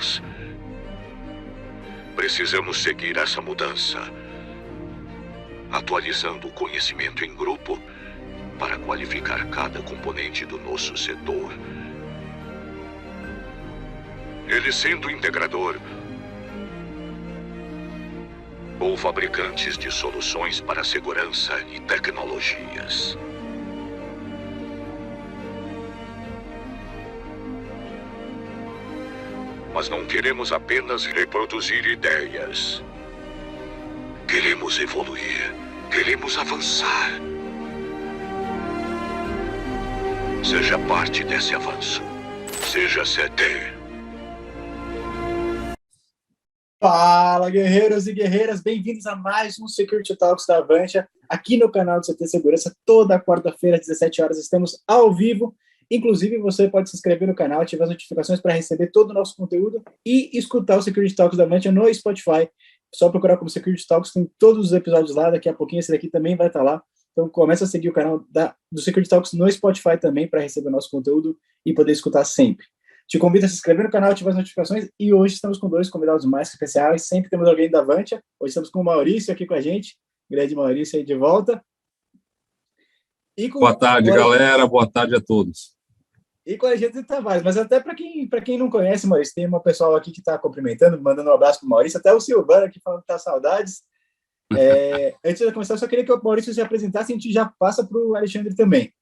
nós. Precisamos seguir essa mudança, atualizando o conhecimento em grupo para qualificar cada componente do nosso setor. Ele sendo integrador ou fabricantes de soluções para segurança e tecnologias. Mas não queremos apenas reproduzir ideias. Queremos evoluir. Queremos avançar. Seja parte desse avanço. Seja CT. Fala, guerreiros e guerreiras, bem-vindos a mais um Security Talks da Avantia, aqui no canal do CT Segurança. Toda quarta-feira, às 17 horas, estamos ao vivo. Inclusive, você pode se inscrever no canal, ativar as notificações para receber todo o nosso conteúdo e escutar o Security Talks da Avantia no Spotify. Só procurar como Security Talks, tem todos os episódios lá, daqui a pouquinho esse daqui também vai estar lá. Então, começa a seguir o canal do Security Talks no Spotify também para receber o nosso conteúdo e poder escutar sempre. Te convido a se inscrever no canal, ativar as notificações, e hoje estamos com dois convidados mais especiais, sempre temos alguém da Avantia. Hoje estamos com o Maurício aqui com a gente, grande Maurício aí de volta. Boa tarde, galera, boa tarde a todos. E com a gente Tavares, mas até para quem não conhece, Maurício, tem uma pessoal aqui que está cumprimentando, mandando um abraço para o Maurício, até o Silvano aqui falando que está saudades. Antes de começar, eu só queria que o Maurício se apresentasse e a gente já passa para o Alexandre também.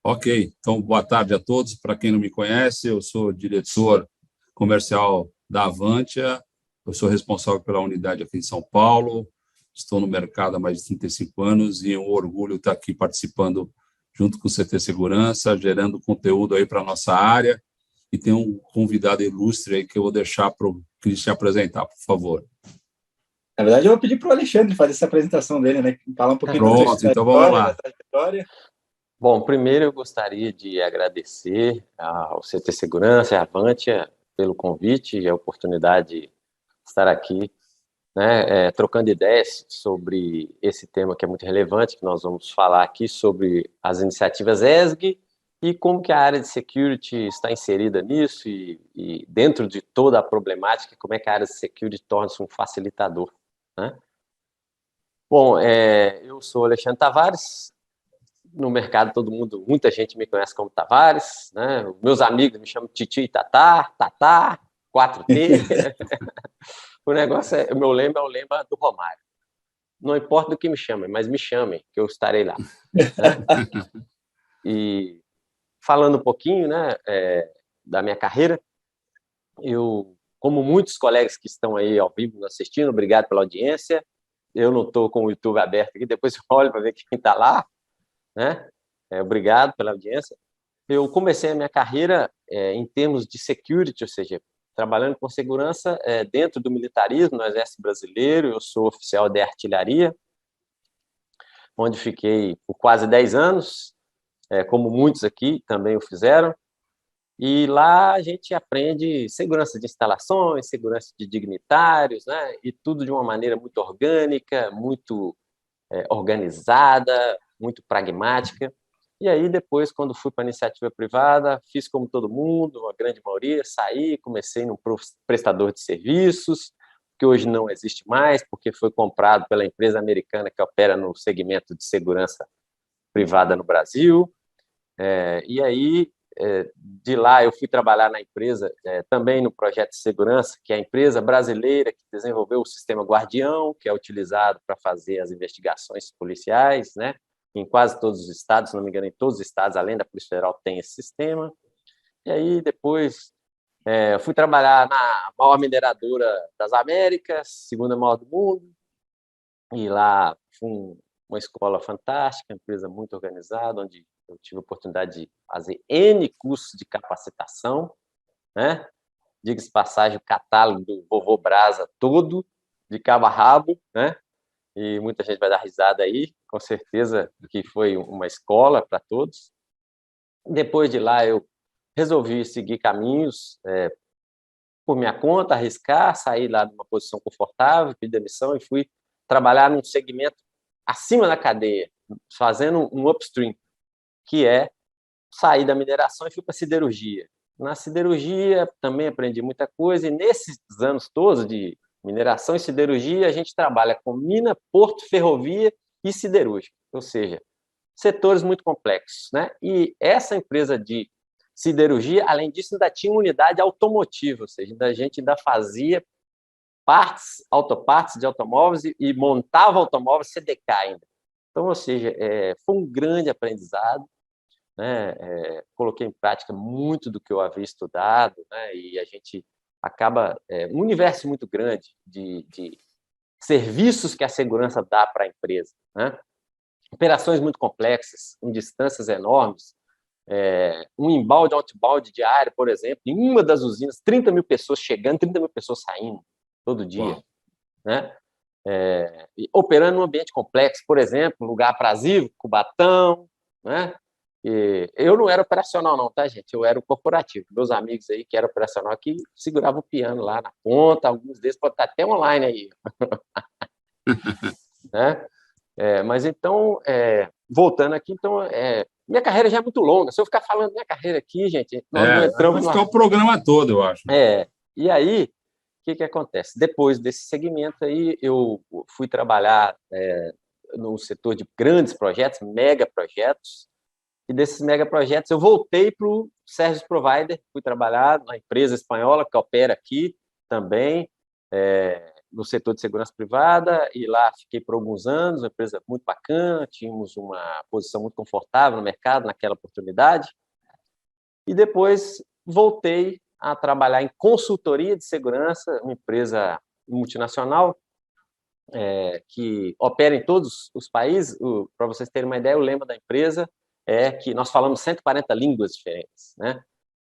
Ok, então boa tarde a todos. Para quem não me conhece, eu sou diretor comercial da Avantia, eu sou responsável pela unidade aqui em São Paulo, estou no mercado há mais de 35 anos e é um orgulho estar aqui participando junto com o CT Segurança, gerando conteúdo aí para a nossa área, e tem um convidado ilustre aí que eu vou deixar para o Cristian apresentar, por favor. Na verdade, eu vou pedir para o Alexandre fazer essa apresentação dele, né? Falar um pouquinho da então vamos lá. trajetória. Bom, primeiro eu gostaria de agradecer ao CT Segurança e à Avantia pelo convite e a oportunidade de estar aqui, né, trocando ideias sobre esse tema que é muito relevante, que nós vamos falar aqui sobre as iniciativas ESG e como que a área de security está inserida nisso e dentro de toda a problemática, como é que a área de security torna-se um facilitador, né? Bom, eu sou Alexandre Tavares. No mercado, muita gente me conhece como Tavares, né? Meus amigos me chamam Titi e Tatá, 4T. O meu lema é o lema do Romário. Não importa do que me chamem, mas me chamem, que eu estarei lá. E falando um pouquinho, né, da minha carreira, eu, como muitos colegas que estão aí ao vivo nos assistindo, obrigado pela audiência. Eu não estou com o YouTube aberto aqui, depois eu olho para ver quem está lá, né? Obrigado pela audiência. Eu comecei a minha carreira em termos de security, ou seja, trabalhando com segurança dentro do militarismo, no Exército Brasileiro. Eu sou oficial de artilharia, onde fiquei por quase 10 anos, como muitos aqui também o fizeram. E lá a gente aprende segurança de instalações, segurança de dignitários, né? E tudo de uma maneira muito orgânica, muito organizada, muito pragmática. E aí, depois, quando fui para a iniciativa privada, fiz como todo mundo, a grande maioria, saí, comecei num prestador de serviços, que hoje não existe mais, porque foi comprado pela empresa americana que opera no segmento de segurança privada no Brasil. E aí, de lá, eu fui trabalhar na empresa, também no projeto de segurança, que é a empresa brasileira que desenvolveu o sistema Guardião, que é utilizado para fazer as investigações policiais, né? Em quase todos os estados, se não me engano, em todos os estados, além da Polícia Federal, tem esse sistema. E aí, depois, fui trabalhar na maior mineradora das Américas, segunda maior do mundo, e lá foi uma escola fantástica, uma empresa muito organizada, onde eu tive a oportunidade de fazer N cursos de capacitação, né? Diga-se de passagem, o catálogo do Vovô Brasa todo, de cabo a rabo, né? E muita gente vai dar risada aí, com certeza que foi uma escola para todos. Depois de lá, eu resolvi seguir caminhos por minha conta, arriscar, sair lá de uma posição confortável, pedir demissão e fui trabalhar num segmento acima da cadeia, fazendo um upstream, que é sair da mineração e fui para a siderurgia. Na siderurgia também aprendi muita coisa, e nesses anos todos de mineração e siderurgia, a gente trabalha com mina, porto, ferrovia e siderúrgica, ou seja, setores muito complexos, né? E essa empresa de siderurgia, além disso, ainda tinha uma unidade automotiva, ou seja, a gente ainda fazia autopartes de automóveis e montava automóveis CDK ainda. Então, ou seja, foi um grande aprendizado, né? Coloquei em prática muito do que eu havia estudado, né? E a gente acaba um universo muito grande de serviços que a segurança dá para a empresa, né? Operações muito complexas, em distâncias enormes, um inbound, outbound diário, por exemplo, em uma das usinas, 30 mil pessoas chegando, 30 mil pessoas saindo todo dia. Uau. Né? Operando num ambiente complexo, por exemplo, lugar aprazível, Cubatão, né? E eu não era operacional não, tá, gente? Eu era o corporativo. Meus amigos aí que eram operacional aqui seguravam o piano lá na ponta, alguns deles podem estar até online aí. Né? Mas então, voltando aqui, então, minha carreira já é muito longa. Se eu ficar falando minha carreira aqui, gente, nós não entramos... Vai ficar o programa todo, eu acho. E aí, o que acontece? Depois desse segmento aí, eu fui trabalhar no setor de grandes projetos, mega projetos, e desses mega projetos eu voltei para o Service Provider, fui trabalhar na empresa espanhola que opera aqui também, no setor de segurança privada, e lá fiquei por alguns anos, uma empresa muito bacana, tínhamos uma posição muito confortável no mercado naquela oportunidade, e depois voltei a trabalhar em consultoria de segurança, uma empresa multinacional que opera em todos os países. Para vocês terem uma ideia, o lema da empresa é que nós falamos 140 línguas diferentes, né?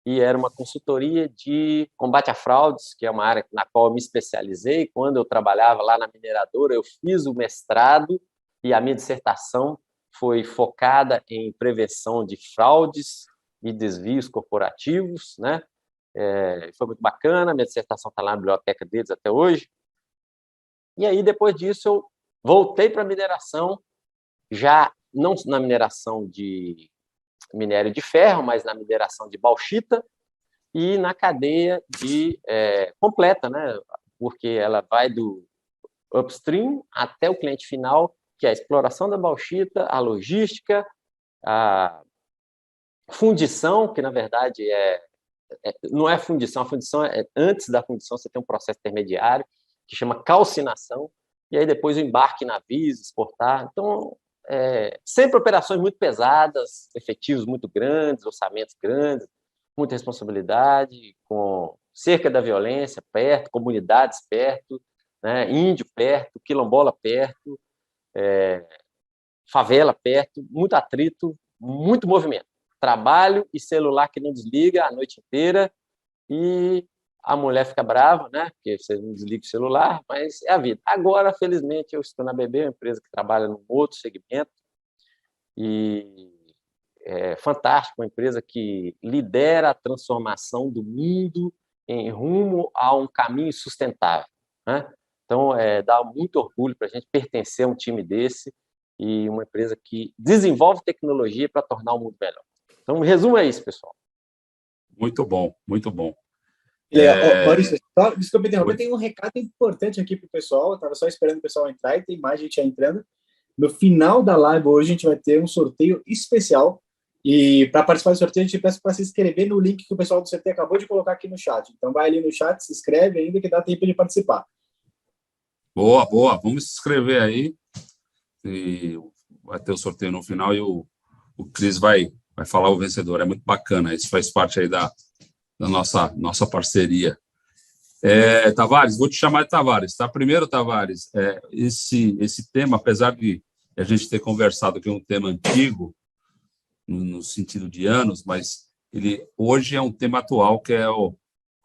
E era uma consultoria de combate a fraudes, que é uma área na qual eu me especializei. Quando eu trabalhava lá na mineradora, eu fiz o mestrado e a minha dissertação foi focada em prevenção de fraudes e desvios corporativos, né? Foi muito bacana, minha dissertação está lá na biblioteca deles até hoje. E aí, depois disso, eu voltei para a mineração, já não na mineração de minério de ferro, mas na mineração de bauxita e na cadeia completa, né? Porque ela vai do upstream até o cliente final, que é a exploração da bauxita, a logística, a fundição, que na verdade não é fundição, a fundição antes da fundição você tem um processo intermediário que chama calcinação, e aí depois o embarque em navios, exportar. Então, sempre operações muito pesadas, efetivos muito grandes, orçamentos grandes, muita responsabilidade, com cerca da violência perto, comunidades perto, né, índio perto, quilombola perto, favela perto, muito atrito, muito movimento. Trabalho e celular que não desliga a noite inteira, e a mulher fica brava, né? Porque você não desliga o celular, mas é a vida. Agora, felizmente, eu estou na BB, uma empresa que trabalha num outro segmento, e é fantástico, uma empresa que lidera a transformação do mundo em rumo a um caminho sustentável, né? Então, dá muito orgulho para a gente pertencer a um time desse e uma empresa que desenvolve tecnologia para tornar o mundo melhor. Então, resumo é isso, pessoal. Muito bom, muito bom. Maurício, desculpa interromper, tem um recado importante aqui para o pessoal. Eu estava só esperando o pessoal entrar e tem mais gente já entrando. No final da live hoje a gente vai ter um sorteio especial, e para participar do sorteio a gente peço para se inscrever no link que o pessoal do CT acabou de colocar aqui no chat. Então vai ali no chat, se inscreve ainda que dá tempo de participar. Boa, boa. Vamos se inscrever aí. E vai ter o sorteio no final e o Cris vai falar o vencedor. É muito bacana. Isso faz parte aí da nossa parceria. Tavares, vou te chamar de Tavares, tá? Primeiro, Tavares, esse tema, apesar de a gente ter conversado que é um tema antigo, no sentido de anos, mas ele hoje é um tema atual, que é o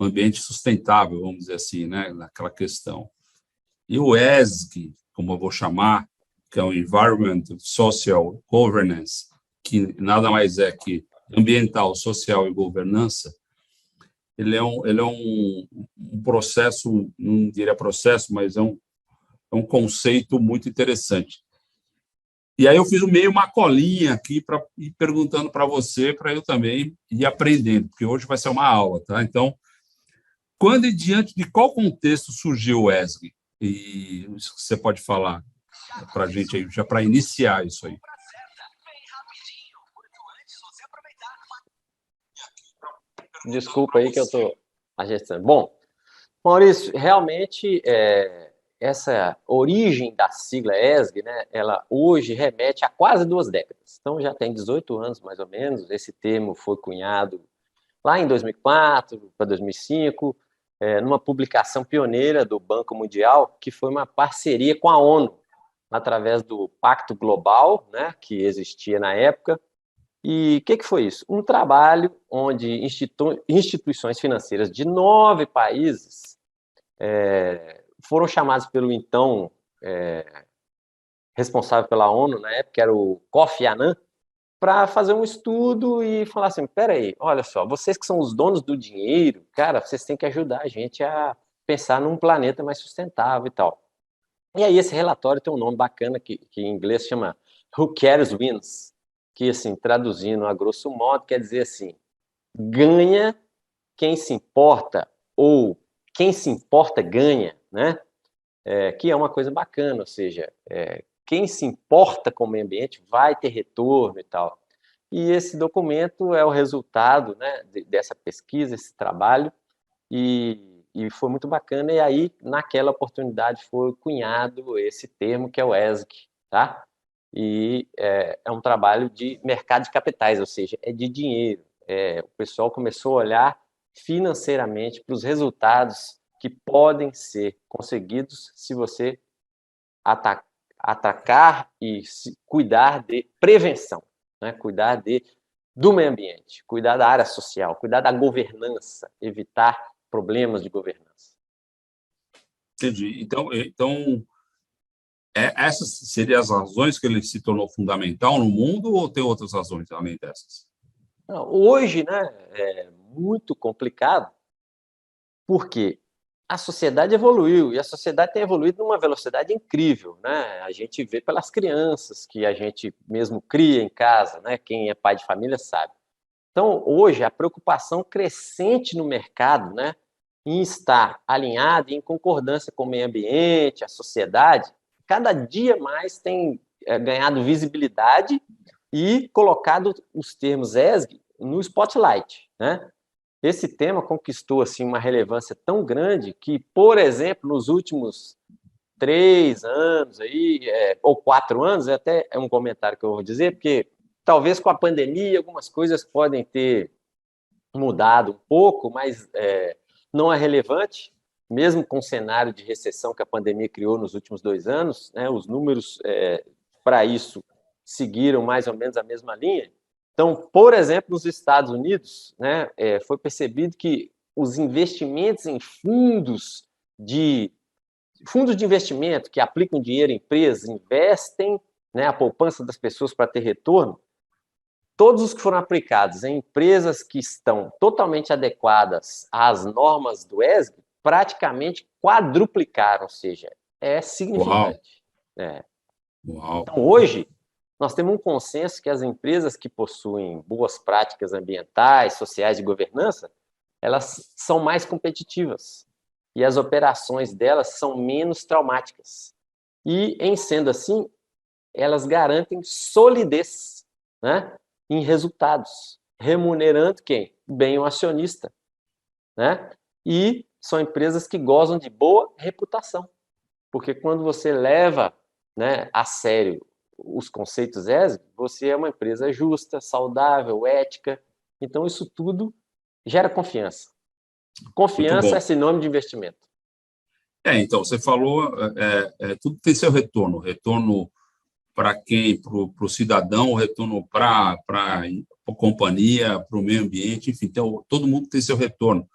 ambiente sustentável, vamos dizer assim, né? Naquela questão. E o ESG, como eu vou chamar, que é o Environment, Social, Governance, que nada mais é que ambiental, social e governança, ele é um processo, não diria processo, mas é um conceito muito interessante. E aí eu fiz meio uma colinha aqui para ir perguntando para você, para eu também ir aprendendo, porque hoje vai ser uma aula, tá? Então, quando e diante de qual contexto surgiu o ESG? E você pode falar para a gente aí, já para iniciar isso aí. Desculpa aí que eu estou ajeitando. Bom, Maurício, realmente essa origem da sigla ESG, né, ela hoje remete a quase 2 décadas. Então já tem 18 anos, mais ou menos. Esse termo foi cunhado lá em 2004 para 2005, numa publicação pioneira do Banco Mundial, que foi uma parceria com a ONU, através do Pacto Global, né, que existia na época. E o que foi isso? Um trabalho onde instituições financeiras de 9 países foram chamados pelo então responsável pela ONU, na época, que era o Kofi Annan, para fazer um estudo e falar assim, peraí, olha só, vocês que são os donos do dinheiro, cara, vocês têm que ajudar a gente a pensar num planeta mais sustentável e tal. E aí esse relatório tem um nome bacana que em inglês chama Who Cares Wins, que, assim, traduzindo a grosso modo, quer dizer assim, ganha quem se importa, ou quem se importa ganha, né? Que é uma coisa bacana, ou seja, quem se importa com o meio ambiente vai ter retorno e tal. E esse documento é o resultado, né, dessa pesquisa, esse trabalho, e foi muito bacana. E aí, naquela oportunidade, foi cunhado esse termo que é o ESG, tá? E é um trabalho de mercado de capitais, ou seja, é de dinheiro. O pessoal começou a olhar financeiramente para os resultados que podem ser conseguidos se você atacar e cuidar de prevenção, né? Cuidar do meio ambiente, cuidar da área social, cuidar da governança, evitar problemas de governança. Entendi. Então essas seriam as razões que ele se tornou fundamental no mundo ou tem outras razões além dessas? Não, hoje, né, é muito complicado porque a sociedade evoluiu e a sociedade tem evoluído numa velocidade incrível, né? A gente vê pelas crianças que a gente mesmo cria em casa, né? Quem é pai de família sabe. Então, hoje, a preocupação crescente no mercado, né, em estar alinhado e em concordância com o meio ambiente, a sociedade, cada dia mais tem ganhado visibilidade e colocado os termos ESG no spotlight, né? Esse tema conquistou assim uma relevância tão grande que, por exemplo, nos últimos 3 anos aí, ou 4 anos, até é um comentário que eu vou dizer, porque talvez com a pandemia algumas coisas podem ter mudado um pouco, mas não é relevante, mesmo com o cenário de recessão que a pandemia criou nos últimos 2 anos, né, os números para isso seguiram mais ou menos a mesma linha. Então, por exemplo, nos Estados Unidos, né, foi percebido que os investimentos em fundos de investimento que aplicam dinheiro em empresas, investem, né, a poupança das pessoas para ter retorno, todos os que foram aplicados em empresas que estão totalmente adequadas às normas do ESG, praticamente quadruplicaram, ou seja, é significante. Uau. Então, hoje, nós temos um consenso que as empresas que possuem boas práticas ambientais, sociais e governança, elas são mais competitivas e as operações delas são menos traumáticas. E, em sendo assim, elas garantem solidez, né, em resultados, remunerando quem? Bem o acionista, né? E são empresas que gozam de boa reputação, porque quando você leva, né, a sério os conceitos ESG, você é uma empresa justa, saudável, ética. Então, isso tudo gera confiança. Confiança é sinônimo de investimento. Então, você falou, tudo tem seu retorno. Retorno para quem? Para o cidadão, retorno para a companhia, para o meio ambiente, enfim, então, todo mundo tem seu retorno.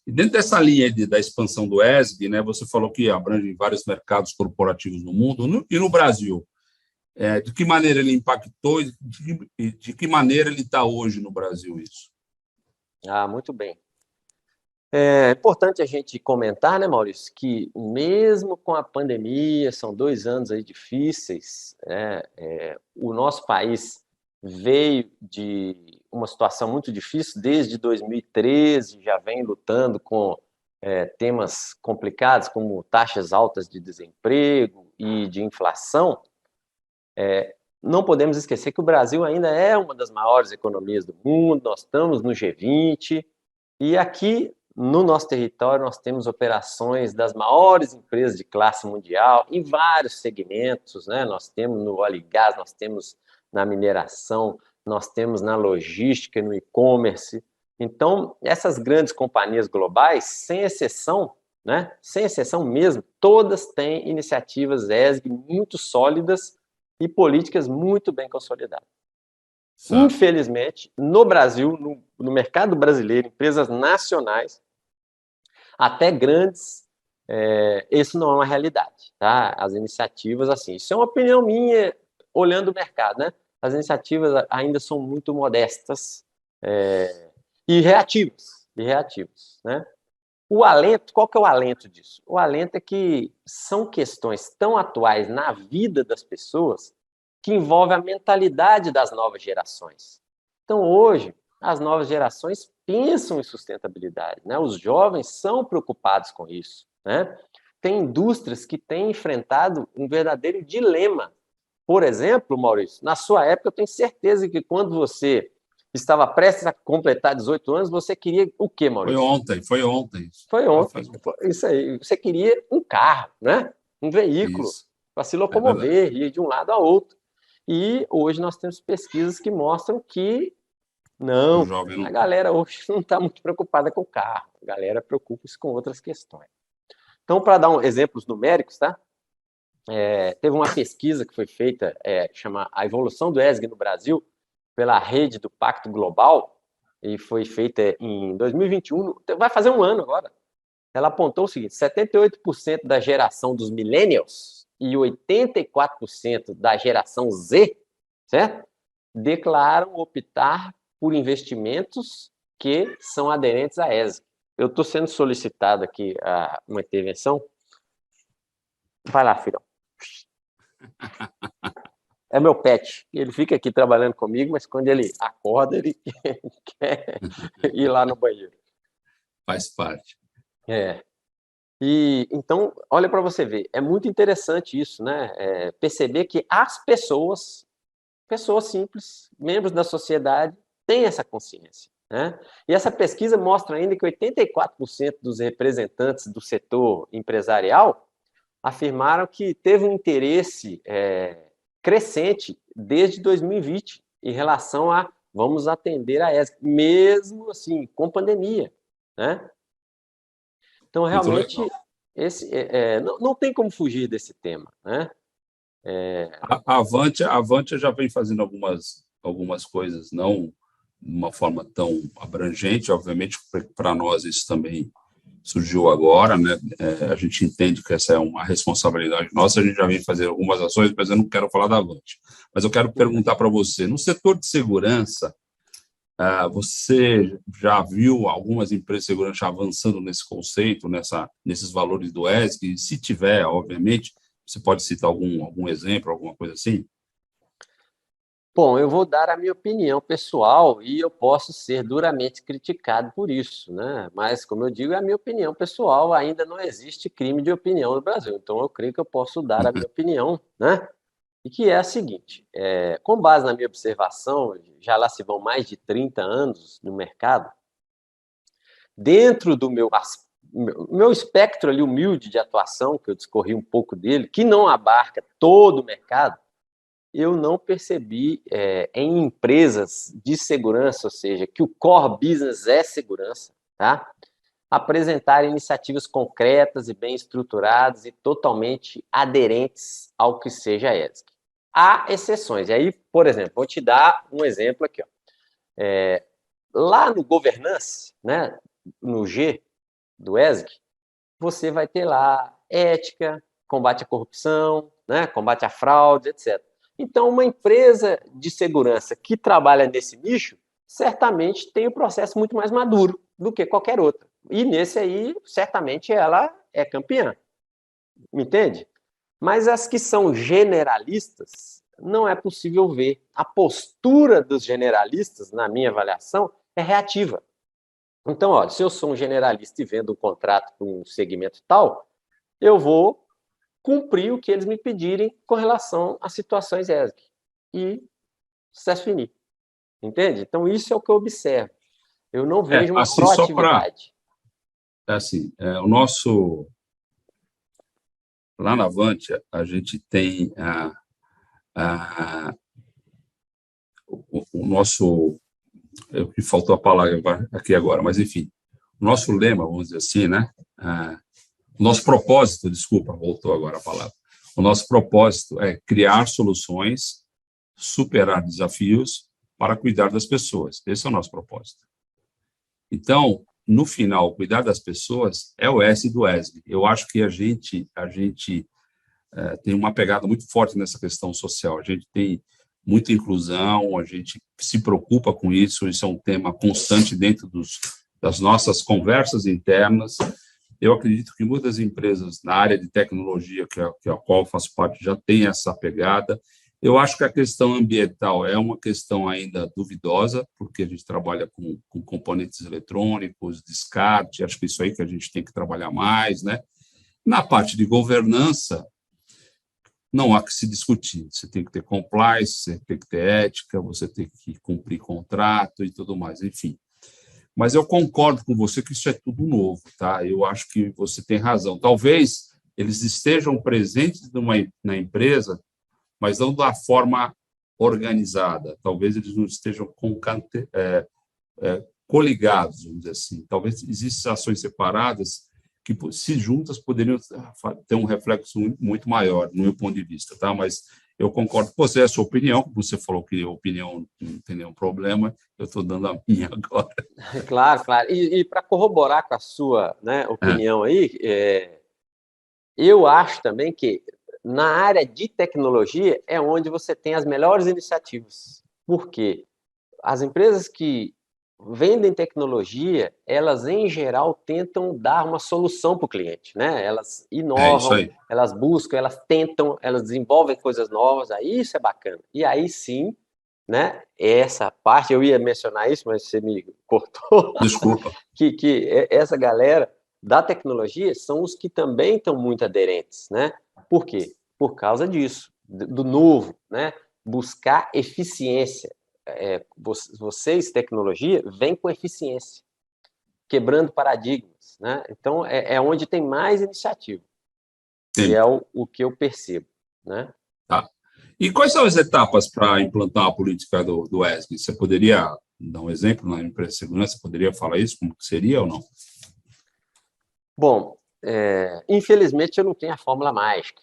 E dentro dessa linha da expansão do ESG, né, você falou que abrange vários mercados corporativos no mundo e no Brasil. De que maneira ele impactou e de que maneira ele está hoje no Brasil, isso? Muito bem. É importante a gente comentar, né, Maurício, que mesmo com a pandemia, são 2 anos aí difíceis, né, o nosso país veio de uma situação muito difícil, desde 2013 já vem lutando com temas complicados, como taxas altas de desemprego e de inflação. Não podemos esquecer que o Brasil ainda é uma das maiores economias do mundo, nós estamos no G20, e aqui no nosso território nós temos operações das maiores empresas de classe mundial em vários segmentos, né? Nós temos no óleo e gás, nós temos na mineração, nós temos na logística, no e-commerce. Então, essas grandes companhias globais, sem exceção, né? Sem exceção mesmo, todas têm iniciativas ESG muito sólidas e políticas muito bem consolidadas. Certo. Infelizmente, no Brasil, no mercado brasileiro, empresas nacionais, até grandes, isso não é uma realidade, tá? As iniciativas, assim, isso é uma opinião minha, olhando o mercado, né? As iniciativas ainda são muito modestas e reativas, né? O alento, qual que é o alento disso? O alento é que são questões tão atuais na vida das pessoas que envolvem a mentalidade das novas gerações. Então, hoje, as novas gerações pensam em sustentabilidade, né? Os jovens são preocupados com isso, né? Tem indústrias que têm enfrentado um verdadeiro dilema. Por exemplo, Maurício, na sua época, eu tenho certeza que quando você estava prestes a completar 18 anos, você queria o quê, Maurício? Foi ontem. Foi ontem. Isso aí. Você queria um carro, né? Um veículo para se locomover, ir de um lado a outro. E hoje nós temos pesquisas que mostram que não, a galera hoje não está muito preocupada com o carro. A galera preocupa-se com outras questões. Então, para dar exemplos numéricos, tá? Teve uma pesquisa que foi feita, chama A Evolução do ESG no Brasil, pela rede do Pacto Global, e foi feita em 2021, vai fazer um ano agora. Ela apontou o seguinte: 78% da geração dos millennials e 84% da geração Z, certo? Declaram optar por investimentos que são aderentes à ESG. Eu estou sendo solicitado aqui a uma intervenção. Vai lá, filhão. É meu pet. Ele fica aqui trabalhando comigo, mas quando ele acorda, ele quer ir lá no banheiro. Faz parte. E então, olha para você ver, é muito interessante isso, né? Perceber que as pessoas simples, membros da sociedade, têm essa consciência, né? E essa pesquisa mostra ainda que 84% dos representantes do setor empresarial afirmaram que teve um interesse crescente desde 2020 em relação a vamos atender a ESG, mesmo assim, com pandemia, né? Então, realmente, não tem como fugir desse tema, né? A Avantia já vem fazendo algumas coisas, não de uma forma tão abrangente, obviamente, para nós isso também surgiu agora, né? A gente entende que essa é uma responsabilidade nossa, a gente já vem fazer algumas ações, mas eu não quero falar da Avantia. Mas eu quero perguntar para você, no setor de segurança, você já viu algumas empresas de segurança avançando nesse conceito, nesses valores do ESG? Se tiver, obviamente, você pode citar algum exemplo, alguma coisa assim? Bom, eu vou dar a minha opinião pessoal e eu posso ser duramente criticado por isso, né? Mas, como eu digo, é a minha opinião pessoal, ainda não existe crime de opinião no Brasil. Então, eu creio que eu posso dar a minha opinião, né? E que é a seguinte, com base na minha observação, já lá se vão mais de 30 anos no mercado, dentro do meu espectro ali humilde de atuação, que eu discorri um pouco dele, que não abarca todo o mercado, eu não percebi em empresas de segurança, ou seja, que o core business é segurança, tá? Apresentar iniciativas concretas e bem estruturadas e totalmente aderentes ao que seja ESG. Há exceções. E aí, por exemplo, vou te dar um exemplo aqui. Lá no governance, né, no G do ESG, você vai ter lá ética, combate à corrupção, né, combate à fraude, etc. Então, uma empresa de segurança que trabalha nesse nicho, certamente tem um processo muito mais maduro do que qualquer outra. E nesse aí, certamente, ela é campeã. Me entende? Mas as que são generalistas, não é possível ver. A postura dos generalistas, na minha avaliação, é reativa. Então, olha, se eu sou um generalista e vendo um contrato com um segmento tal, eu vou cumprir o que eles me pedirem com relação às situações ESG. E sucesso fini. Entende? Então, isso é o que eu observo. Eu não vejo uma assim, proatividade. O nosso... Lá na Avantia, a gente tem o nosso... Me faltou a palavra aqui agora, mas, enfim, o nosso lema, vamos dizer assim, né? O nosso propósito, desculpa, voltou agora a palavra. O nosso propósito é criar soluções, superar desafios para cuidar das pessoas. Esse é o nosso propósito. Então, no final, cuidar das pessoas é o S do ESG. Eu acho que a gente tem uma pegada muito forte nessa questão social. A gente tem muita inclusão, a gente se preocupa com isso, isso é um tema constante dentro das nossas conversas internas. Eu acredito que muitas empresas na área de tecnologia, que a qual eu faço parte, já tem essa pegada. Eu acho que a questão ambiental é uma questão ainda duvidosa, porque a gente trabalha com componentes eletrônicos, descarte, acho que isso aí que a gente tem que trabalhar mais, né? Na parte de governança, não há que se discutir. Você tem que ter compliance, você tem que ter ética, você tem que cumprir contrato e tudo mais, enfim. Mas eu concordo com você que isso é tudo novo, tá? Eu acho que você tem razão. Talvez eles estejam presentes na empresa, mas não da forma organizada. Talvez eles não estejam coligados, vamos dizer assim. Talvez existam ações separadas que, se juntas, poderiam ter um reflexo muito maior, no meu ponto de vista, tá? Mas eu concordo com você, é a sua opinião, você falou que a opinião não tem nenhum problema, eu estou dando a minha agora. Claro, claro. E para corroborar com a sua, né, opinião aí, eu acho também que na área de tecnologia é onde você tem as melhores iniciativas. Por quê? As empresas que vendem tecnologia, elas, em geral, tentam dar uma solução para o cliente, né? Elas inovam, elas buscam, elas tentam, elas desenvolvem coisas novas, aí isso é bacana. E aí, sim, né, essa parte, eu ia mencionar isso, mas você me cortou. Desculpa. que essa galera da tecnologia são os que também estão muito aderentes, né? Por quê? Por causa disso, do novo, né? Buscar eficiência. Vocês, tecnologia, vêm com eficiência, quebrando paradigmas, né? Então, é onde tem mais iniciativa. Sim. E é o que eu percebo, né? Tá. E quais são as etapas para implantar a política do ESG? Você poderia dar um exemplo na empresa de segurança? Poderia falar isso? Como que seria ou não? Bom, infelizmente eu não tenho a fórmula mágica,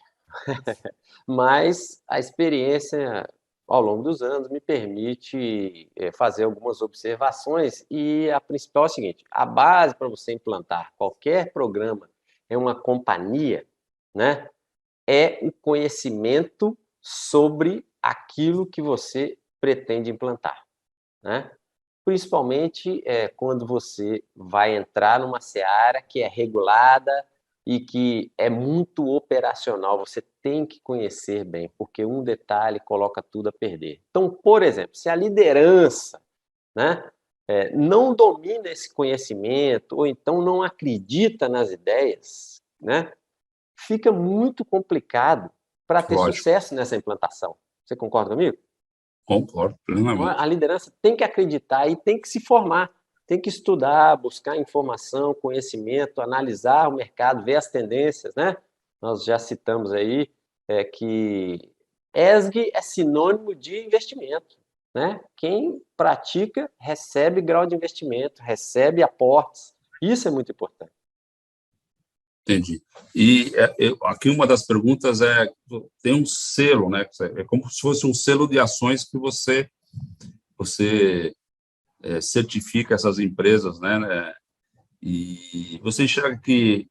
mas a experiência ao longo dos anos me permite fazer algumas observações e a principal é a seguinte: a base para você implantar qualquer programa em uma companhia, né, é o conhecimento sobre aquilo que você pretende implantar, né? Principalmente quando você vai entrar numa seara que é regulada e que é muito operacional, você tem que conhecer bem, porque um detalhe coloca tudo a perder. Então, por exemplo, se a liderança, né, não domina esse conhecimento ou então não acredita nas ideias, né, fica muito complicado para ter sucesso nessa implantação. Você concorda comigo? Concordo plenamente. A liderança tem que acreditar e tem que se formar, tem que estudar, buscar informação, conhecimento, analisar o mercado, ver as tendências, né? Nós já citamos aí que ESG é sinônimo de investimento, né? Quem pratica recebe grau de investimento, recebe aportes. Isso é muito importante. Entendi. E aqui uma das perguntas tem um selo, né? É como se fosse um selo de ações que você certifica essas empresas, né? E você enxerga que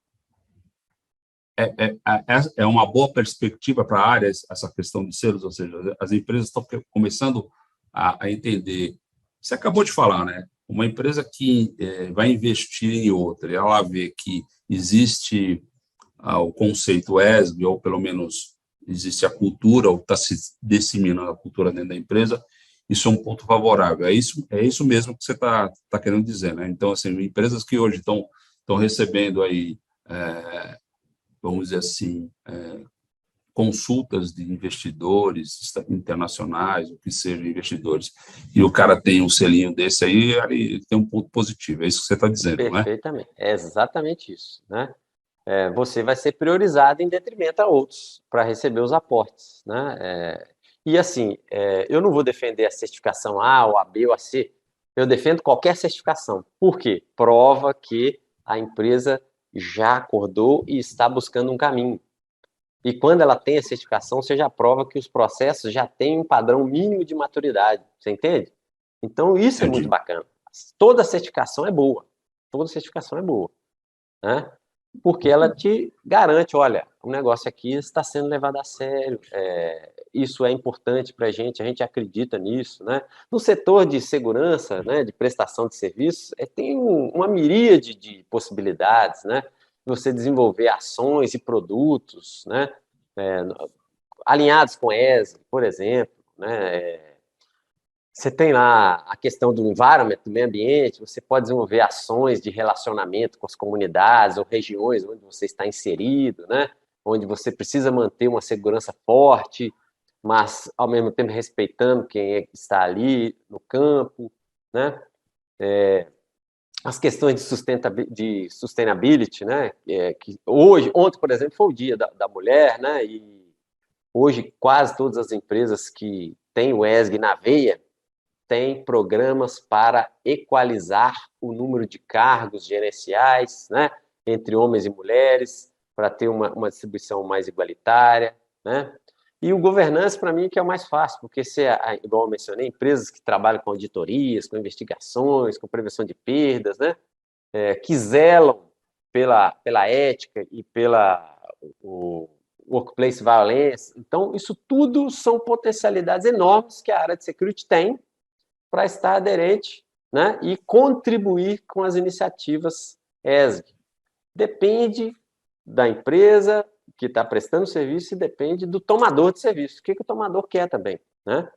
é uma boa perspectiva para a área essa questão de selos, ou seja, as empresas estão começando a entender. Você acabou de falar, né? Uma empresa que vai investir em outra, e ela vê que existe o conceito ESG, ou pelo menos existe a cultura, ou está se disseminando a cultura dentro da empresa, isso é um ponto favorável. É isso mesmo que você está querendo dizer, né? Então, assim, empresas que hoje estão recebendo aí, vamos dizer assim, consultas de investidores internacionais, o que seja, investidores, e o cara tem um selinho desse aí, ele tem um ponto positivo. É isso que você está dizendo, não é? Perfeitamente. É exatamente isso, né? Você vai ser priorizado em detrimento a outros para receber os aportes, né? E assim, eu não vou defender a certificação A, ou a B, ou a C. Eu defendo qualquer certificação. Por quê? Prova que a empresa já acordou e está buscando um caminho. E quando ela tem a certificação, você já prova que os processos já têm um padrão mínimo de maturidade. Você entende? Então, isso é muito bacana. Toda certificação é boa. Toda certificação é boa, né? Porque ela te garante, olha, o negócio aqui está sendo levado a sério, isso é importante para a gente acredita nisso, né? No setor de segurança, né, de prestação de serviços, tem uma miríade de possibilidades, né? Você desenvolver ações e produtos, né, alinhados com ESG, por exemplo, né? Você tem lá a questão do environment, do meio ambiente, você pode desenvolver ações de relacionamento com as comunidades ou regiões onde você está inserido, né? Onde você precisa manter uma segurança forte, mas, ao mesmo tempo, respeitando quem está ali no campo, né? As questões de sustainability, né? Que ontem, por exemplo, foi o Dia da Mulher, né? E hoje, quase todas as empresas que têm o ESG na veia tem programas para equalizar o número de cargos gerenciais, né, entre homens e mulheres, para ter uma distribuição mais igualitária, né? E o governança, para mim, que é o mais fácil, porque, igual eu mencionei, empresas que trabalham com auditorias, com investigações, com prevenção de perdas, né, que zelam pela ética e pela workplace violence. Então, isso tudo são potencialidades enormes que a área de security tem para estar aderente, né, e contribuir com as iniciativas ESG. Depende da empresa que está prestando serviço e depende do tomador de serviço. O que o tomador quer também, né?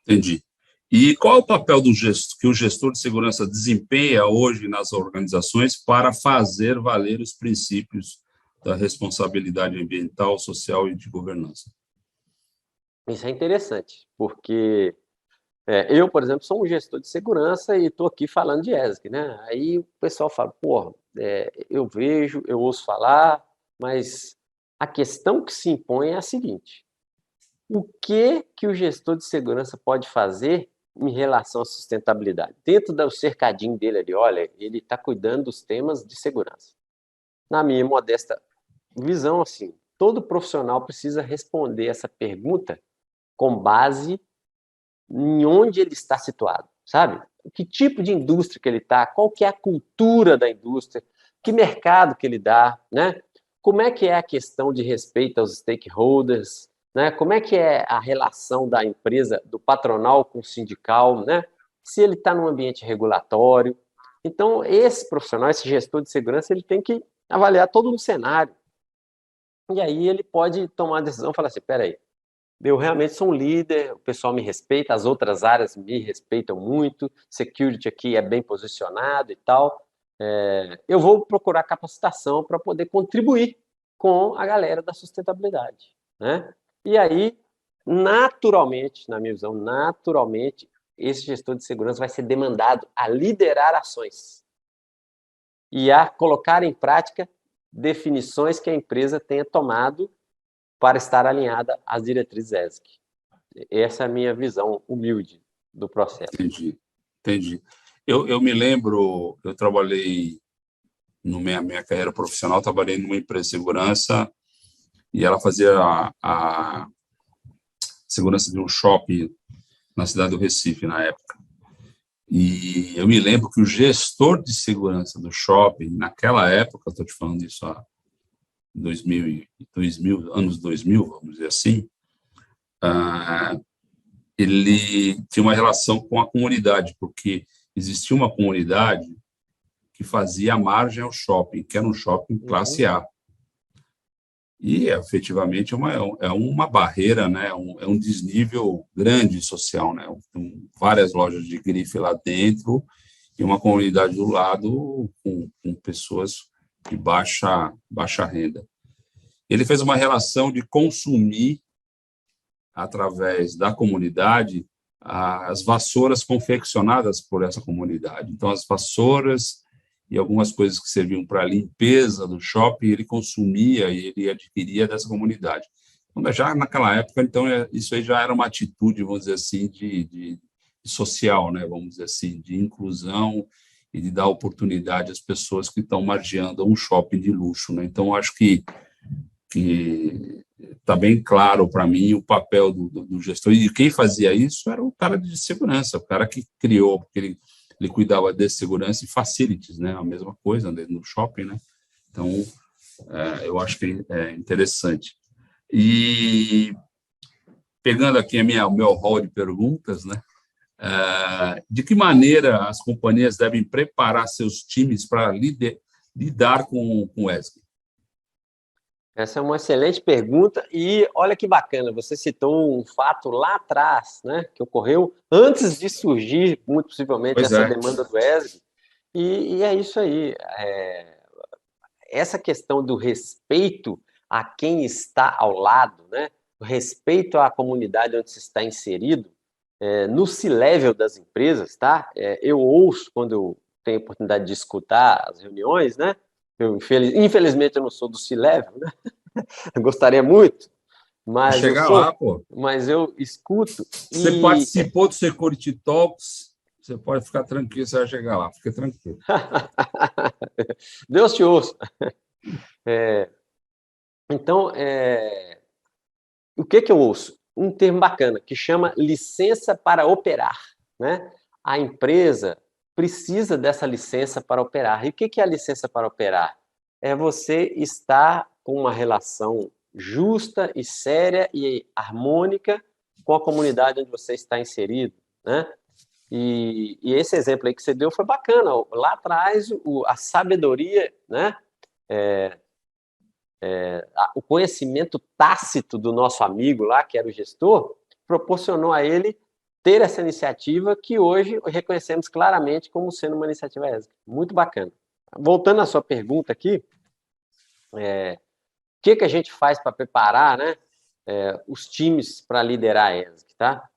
Entendi. E qual é o papel que o gestor de segurança desempenha hoje nas organizações para fazer valer os princípios da responsabilidade ambiental, social e de governança? Isso é interessante, porque eu, por exemplo, sou um gestor de segurança e estou aqui falando de ESG, né? Aí o pessoal fala, pô, eu vejo, eu ouço falar, mas a questão que se impõe é a seguinte: o que o gestor de segurança pode fazer em relação à sustentabilidade? Dentro do cercadinho dele ali, olha, ele está cuidando dos temas de segurança. Na minha modesta visão, assim, todo profissional precisa responder essa pergunta com base em onde ele está situado, sabe? Que tipo de indústria que ele está, qual que é a cultura da indústria, que mercado que ele dá, né? Como é que é a questão de respeito aos stakeholders, né? Como é que é a relação da empresa, do patronal com o sindical, né? Se ele está num ambiente regulatório. Então, esse profissional, esse gestor de segurança, ele tem que avaliar todo um cenário. E aí ele pode tomar a decisão e falar assim, espera aí, eu realmente sou um líder, o pessoal me respeita, as outras áreas me respeitam muito, security aqui é bem posicionado e tal. Eu vou procurar capacitação para poder contribuir com a galera da sustentabilidade, né? E aí, naturalmente, na minha visão, naturalmente, esse gestor de segurança vai ser demandado a liderar ações e a colocar em prática definições que a empresa tenha tomado para estar alinhada às diretrizes ESG. Essa é a minha visão humilde do processo. Entendi. Eu me lembro, eu trabalhei, na minha carreira profissional, trabalhei numa empresa de segurança e ela fazia a segurança de um shopping na cidade do Recife, na época. E eu me lembro que o gestor de segurança do shopping, naquela época, estou te falando isso há 2000, anos 2000, vamos dizer assim, ele tinha uma relação com a comunidade, porque existia uma comunidade que fazia margem ao shopping, que era um shopping classe A. E, efetivamente, é uma barreira, né? É um desnível grande social, né? Tem várias lojas de grife lá dentro e uma comunidade do lado com pessoas de baixa renda. Ele fez uma relação de consumir, através da comunidade, as vassouras confeccionadas por essa comunidade. Então, as vassouras e algumas coisas que serviam para a limpeza do shopping, ele consumia e ele adquiria dessa comunidade. Então, já naquela época, então, isso aí já era uma atitude, vamos dizer assim, de social, né? Vamos dizer assim, de inclusão e de dar oportunidade às pessoas que estão margeando um shopping de luxo, né? Então, acho que está bem claro para mim o papel do gestor. E quem fazia isso era o cara de segurança, o cara que criou, porque ele cuidava de segurança e facilities, né? A mesma coisa no shopping, né? Então, eu acho que é interessante. E pegando aqui o meu hall de perguntas, né? De que maneira as companhias devem preparar seus times para lidar com o ESG? Essa é uma excelente pergunta e olha que bacana, você citou um fato lá atrás, né, que ocorreu antes de surgir, muito possivelmente, essa demanda do ESG, e é isso aí. Essa questão do respeito a quem está ao lado, né, o respeito à comunidade onde se está inserido, no C-level das empresas, tá? Eu ouço, quando eu tenho a oportunidade de escutar as reuniões, né? Infelizmente, eu não sou do C-level, né? Eu gostaria muito, mas mas eu escuto. Você participou do Security Talks, você pode ficar tranquilo, você vai chegar lá, fica tranquilo. Deus te ouça. Então, o que eu ouço? Um termo bacana, que chama licença para operar, né? A empresa precisa dessa licença para operar. E o que é a licença para operar? É você estar com uma relação justa e séria e harmônica com a comunidade onde você está inserido, né? E esse exemplo aí que você deu foi bacana. Lá atrás, a sabedoria, né? O conhecimento tácito do nosso amigo lá, que era o gestor, proporcionou a ele ter essa iniciativa que hoje reconhecemos claramente como sendo uma iniciativa ESG. Muito bacana. Voltando à sua pergunta aqui, o que a gente faz para preparar, né, os times para liderar a ESG, tá?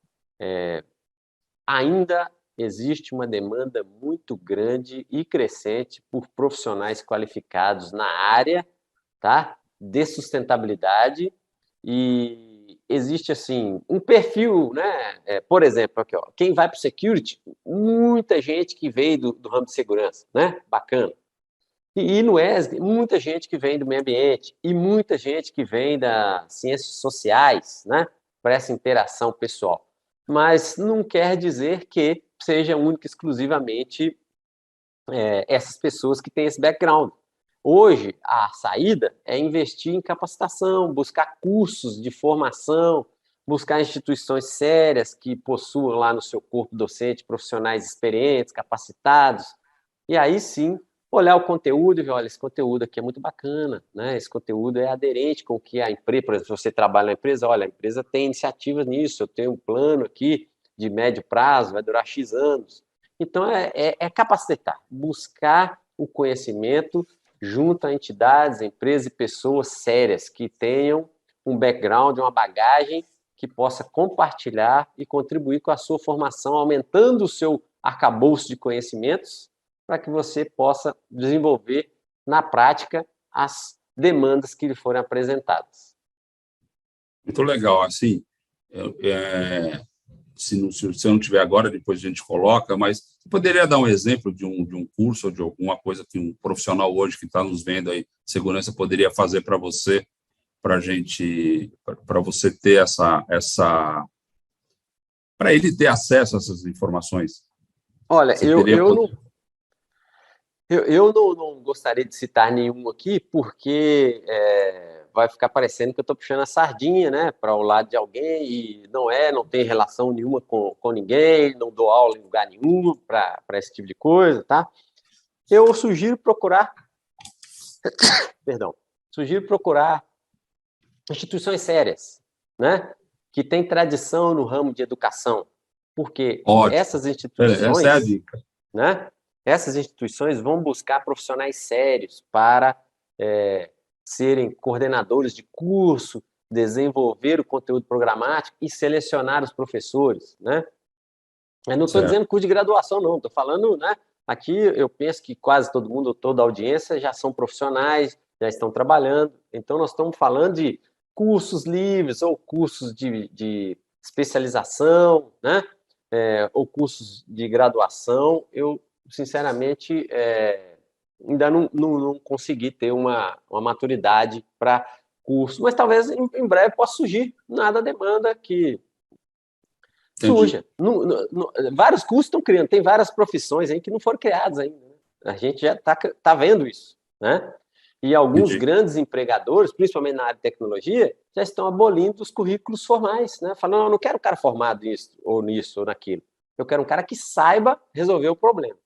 Ainda existe uma demanda muito grande e crescente por profissionais qualificados na área, tá, de sustentabilidade, e existe assim um perfil, né? Por exemplo, aqui, ó, quem vai para o security, muita gente que veio do ramo de segurança, né? Bacana. E no ESG, muita gente que vem do meio ambiente e muita gente que vem das ciências sociais, né? Para essa interação pessoal. Mas não quer dizer que seja única e exclusivamente essas pessoas que têm esse background. Hoje, a saída é investir em capacitação, buscar cursos de formação, buscar instituições sérias que possuam lá no seu corpo docente profissionais experientes, capacitados, e aí sim olhar o conteúdo e ver, olha, esse conteúdo aqui é muito bacana, né? Esse conteúdo é aderente com o que a empresa, por exemplo, se você trabalha na empresa, olha, a empresa tem iniciativas nisso, eu tenho um plano aqui de médio prazo, vai durar X anos. Então, é capacitar, buscar o conhecimento junto a entidades, empresas e pessoas sérias que tenham um background, uma bagagem que possa compartilhar e contribuir com a sua formação, aumentando o seu arcabouço de conhecimentos para que você possa desenvolver na prática as demandas que lhe forem apresentadas. Muito legal. Assim, se eu não tiver agora, depois a gente coloca, mas você poderia dar um exemplo de um curso ou de alguma coisa que um profissional hoje que está nos vendo aí, segurança, poderia fazer para você, para você ter para ele ter acesso a essas informações? Olha, eu não gostaria de citar nenhum aqui, porque vai ficar parecendo que eu estou puxando a sardinha, né, para o lado de alguém, e não tem relação nenhuma com ninguém, não dou aula em lugar nenhum para esse tipo de coisa, tá? Eu sugiro procurar, sugiro procurar instituições sérias, né, que têm tradição no ramo de educação, porque Ótimo. essas instituições, essa é a dica, né, essas instituições vão buscar profissionais sérios para serem coordenadores de curso, desenvolver o conteúdo programático e selecionar os professores, né? Eu não estou dizendo curso de graduação, não. Estou falando, né? Aqui eu penso que quase todo mundo, toda a audiência já são profissionais, já estão trabalhando. Então, nós estamos falando de cursos livres ou cursos de especialização, né? Ou cursos de graduação. Eu, sinceramente, ainda não consegui ter uma maturidade para curso, mas talvez em breve possa surgir. Nada demanda que surja. Vários cursos estão criando, tem várias profissões aí que não foram criadas ainda. Né? A gente já está vendo isso, né? E alguns grandes empregadores, principalmente na área de tecnologia, já estão abolindo os currículos formais, né? Falando, eu não quero um cara formado nisso ou naquilo. Eu quero um cara que saiba resolver o problema.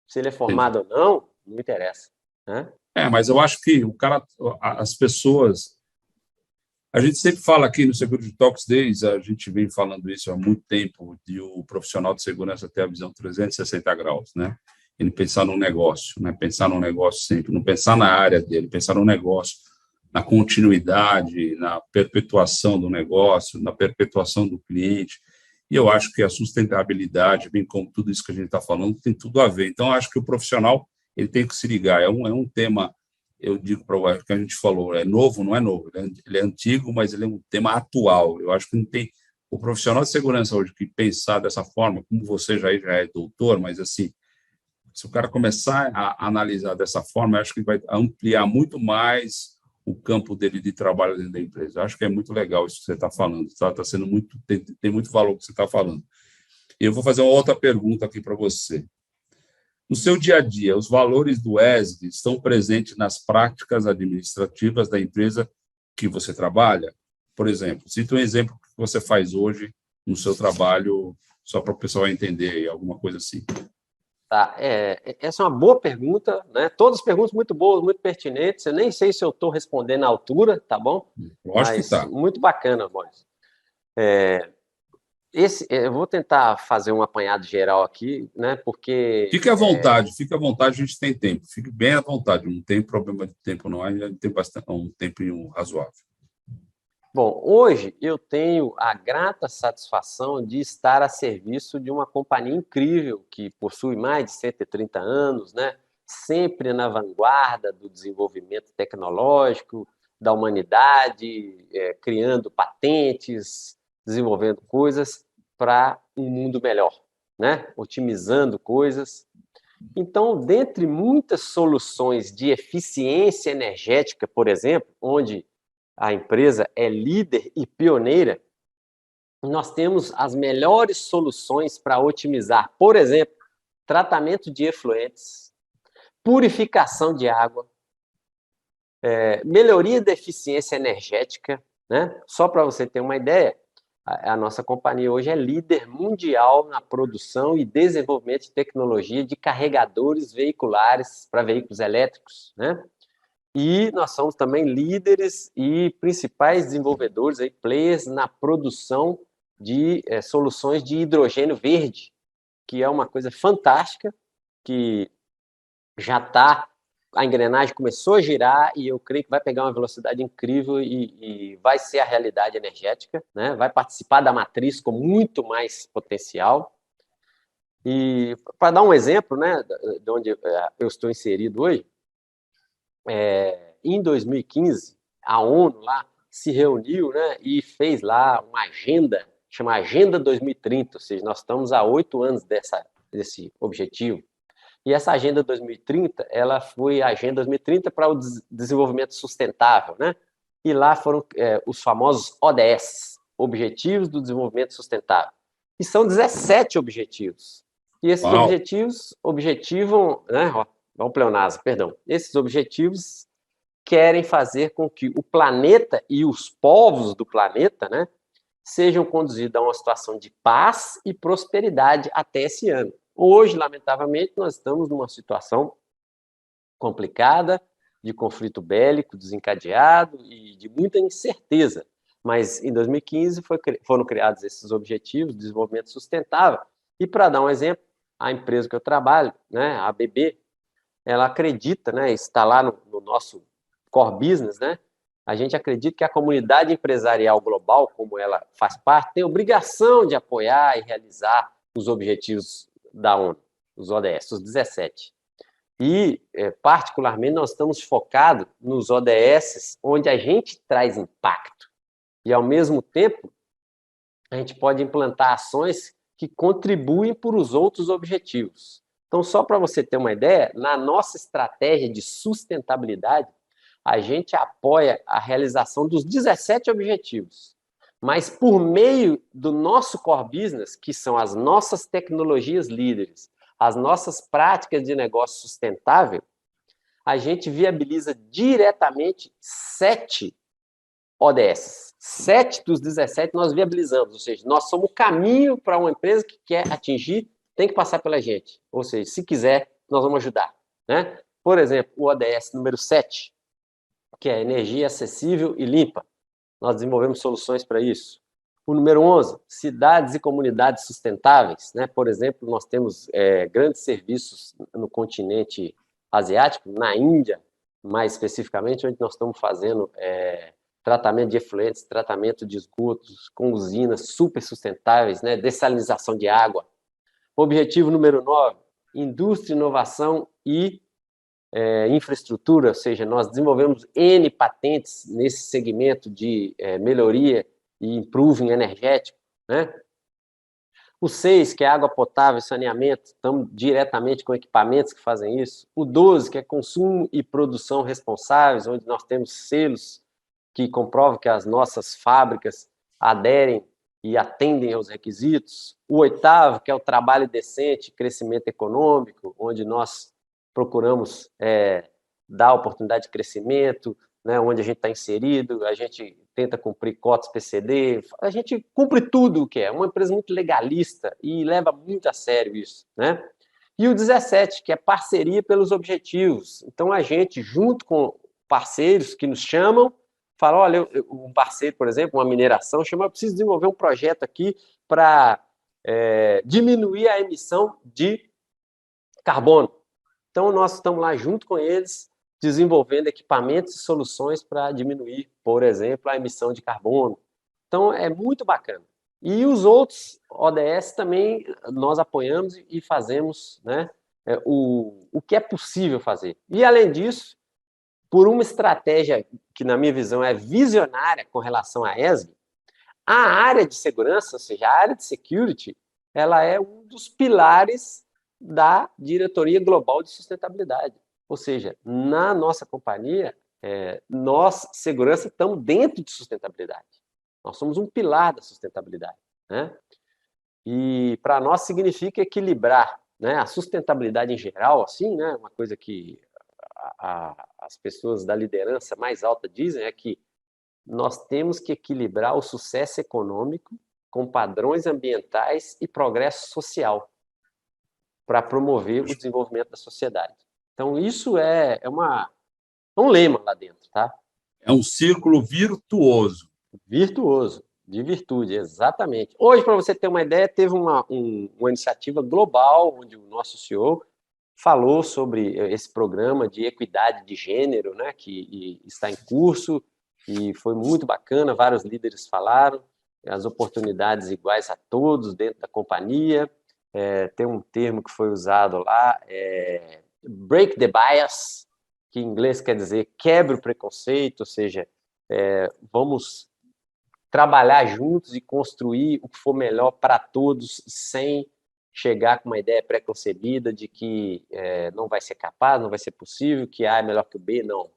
Se ele é formado ou não, não interessa. Né? Mas eu acho que as pessoas... A gente sempre fala aqui no Security Talks Days, a gente vem falando isso há muito tempo, de o profissional de segurança ter a visão 360 graus, né? Ele pensar no negócio, né? Pensar no negócio sempre, não pensar na área dele, pensar no negócio, na continuidade, na perpetuação do negócio, na perpetuação do cliente. E eu acho que a sustentabilidade, bem como tudo isso que a gente está falando, tem tudo a ver. Então, eu acho que o profissional ele tem que se ligar. É um tema, eu digo para o que a gente falou, é novo, não é novo, ele é antigo, mas ele é um tema atual. Eu acho que não tem... O profissional de segurança hoje que pensar dessa forma, como você já é doutor, mas assim, se o cara começar a analisar dessa forma, eu acho que vai ampliar muito mais o campo dele de trabalho dentro da empresa. Eu acho que é muito legal isso que você está falando. Tá sendo muito, tem muito valor o que você está falando. E eu vou fazer uma outra pergunta aqui para você. No seu dia a dia, os valores do ESG estão presentes nas práticas administrativas da empresa que você trabalha? Por exemplo, cita um exemplo que você faz hoje no seu trabalho, só para o pessoal entender, alguma coisa assim. Tá, essa é uma boa pergunta, né? Todas as perguntas muito boas, muito pertinentes. Eu nem sei se eu estou respondendo à altura, tá bom? Lógico que está. Muito bacana, Maurício. Eu vou tentar fazer um apanhado geral aqui, né? Porque... Fique à vontade, a gente tem tempo. Fique bem à vontade, não tem problema de tempo, não. A gente tem um tempo razoável. Bom, hoje eu tenho a grata satisfação de estar a serviço de uma companhia incrível que possui mais de 130 anos, né? Sempre na vanguarda do desenvolvimento tecnológico da humanidade, criando patentes, desenvolvendo coisas para um mundo melhor, né? Otimizando coisas. Então, dentre muitas soluções de eficiência energética, por exemplo, onde a empresa é líder e pioneira, nós temos as melhores soluções para otimizar, por exemplo, tratamento de efluentes, purificação de água, melhoria da eficiência energética, né? Só para você ter uma ideia, a nossa companhia hoje é líder mundial na produção e desenvolvimento de tecnologia de carregadores veiculares para veículos elétricos, né? E nós somos também líderes e principais desenvolvedores, players na produção de soluções de hidrogênio verde, que é uma coisa fantástica, que já está... A engrenagem começou a girar e eu creio que vai pegar uma velocidade incrível e vai ser a realidade energética, né? Vai participar da matriz com muito mais potencial. E, para dar um exemplo, né, de onde eu estou inserido hoje, em 2015, a ONU lá se reuniu, né, e fez lá uma agenda, chama Agenda 2030, ou seja, nós estamos há 8 anos desse objetivo. E essa Agenda 2030, ela foi a Agenda 2030 para o desenvolvimento sustentável, né? E lá foram os famosos ODS, Objetivos do Desenvolvimento Sustentável. E são 17 objetivos. E esses objetivos objetivam, né? Ó, o pleonasmo, perdão. Esses objetivos querem fazer com que o planeta e os povos do planeta, né, sejam conduzidos a uma situação de paz e prosperidade até esse ano. Hoje, lamentavelmente, nós estamos numa situação complicada, de conflito bélico desencadeado e de muita incerteza. Mas em 2015 foram criados esses objetivos de desenvolvimento sustentável. E para dar um exemplo, a empresa que eu trabalho, né, a ABB, ela acredita, né, está lá no nosso core business, né, a gente acredita que a comunidade empresarial global, como ela faz parte, tem obrigação de apoiar e realizar os objetivos da ONU, os ODS, os 17. E, particularmente, nós estamos focados nos ODS, onde a gente traz impacto. E, ao mesmo tempo, a gente pode implantar ações que contribuem para os outros objetivos. Então, só para você ter uma ideia, na nossa estratégia de sustentabilidade, a gente apoia a realização dos 17 objetivos. Mas, por meio do nosso core business, que são as nossas tecnologias líderes, as nossas práticas de negócio sustentável, a gente viabiliza diretamente 7 ODS. 7 dos 17 nós viabilizamos, ou seja, nós somos o caminho para uma empresa que quer atingir, tem que passar pela gente. Ou seja, se quiser, nós vamos ajudar, né? Por exemplo, o ODS número 7, que é energia acessível e limpa. Nós desenvolvemos soluções para isso. O número 11, cidades e comunidades sustentáveis, né? Por exemplo, nós temos grandes serviços no continente asiático, na Índia, mais especificamente, onde nós estamos fazendo tratamento de efluentes, tratamento de esgotos, com usinas super sustentáveis, né? Dessalinização de água. Objetivo número 9, indústria, inovação e infraestrutura, ou seja, nós desenvolvemos N patentes nesse segmento de melhoria e improving energético, né? O 6, que é água potável e saneamento, estamos diretamente com equipamentos que fazem isso. O 12, que é consumo e produção responsáveis, onde nós temos selos que comprovam que as nossas fábricas aderem e atendem aos requisitos. O 8º, que é o trabalho decente e crescimento econômico, onde nós procuramos dar oportunidade de crescimento, né, onde a gente está inserido, a gente tenta cumprir cotas PCD, a gente cumpre tudo o que é. Uma empresa muito legalista e leva muito a sério isso, né? E o 17, que é parceria pelos objetivos. Então, a gente, junto com parceiros que nos chamam, fala, olha, um parceiro, por exemplo, uma mineração, chama, eu preciso desenvolver um projeto aqui para diminuir a emissão de carbono. Então, nós estamos lá junto com eles, desenvolvendo equipamentos e soluções para diminuir, por exemplo, a emissão de carbono. Então, é muito bacana. E os outros ODS também nós apoiamos e fazemos, né, o que é possível fazer. E, além disso, por uma estratégia que, na minha visão, é visionária com relação à ESG, a área de segurança, ou seja, a área de security, ela é um dos pilares da Diretoria Global de Sustentabilidade. Ou seja, na nossa companhia, nós, segurança, estamos dentro de sustentabilidade. Nós somos um pilar da sustentabilidade, né? E para nós significa equilibrar, né, a sustentabilidade em geral, assim, né, uma coisa que as pessoas da liderança mais alta dizem é que nós temos que equilibrar o sucesso econômico com padrões ambientais e progresso social para promover o desenvolvimento da sociedade. Então, isso é um lema lá dentro, tá? É um círculo virtuoso. Virtuoso, de virtude, exatamente. Hoje, para você ter uma ideia, teve uma iniciativa global, onde o nosso CEO falou sobre esse programa de equidade de gênero, né, que está em curso, e foi muito bacana, vários líderes falaram, as oportunidades iguais a todos dentro da companhia. Tem um termo que foi usado lá, break the bias, que em inglês quer dizer quebre o preconceito, ou seja, vamos trabalhar juntos e construir o que for melhor para todos, sem chegar com uma ideia pré-concebida de que não vai ser capaz, não vai ser possível, que A é melhor que o B, não.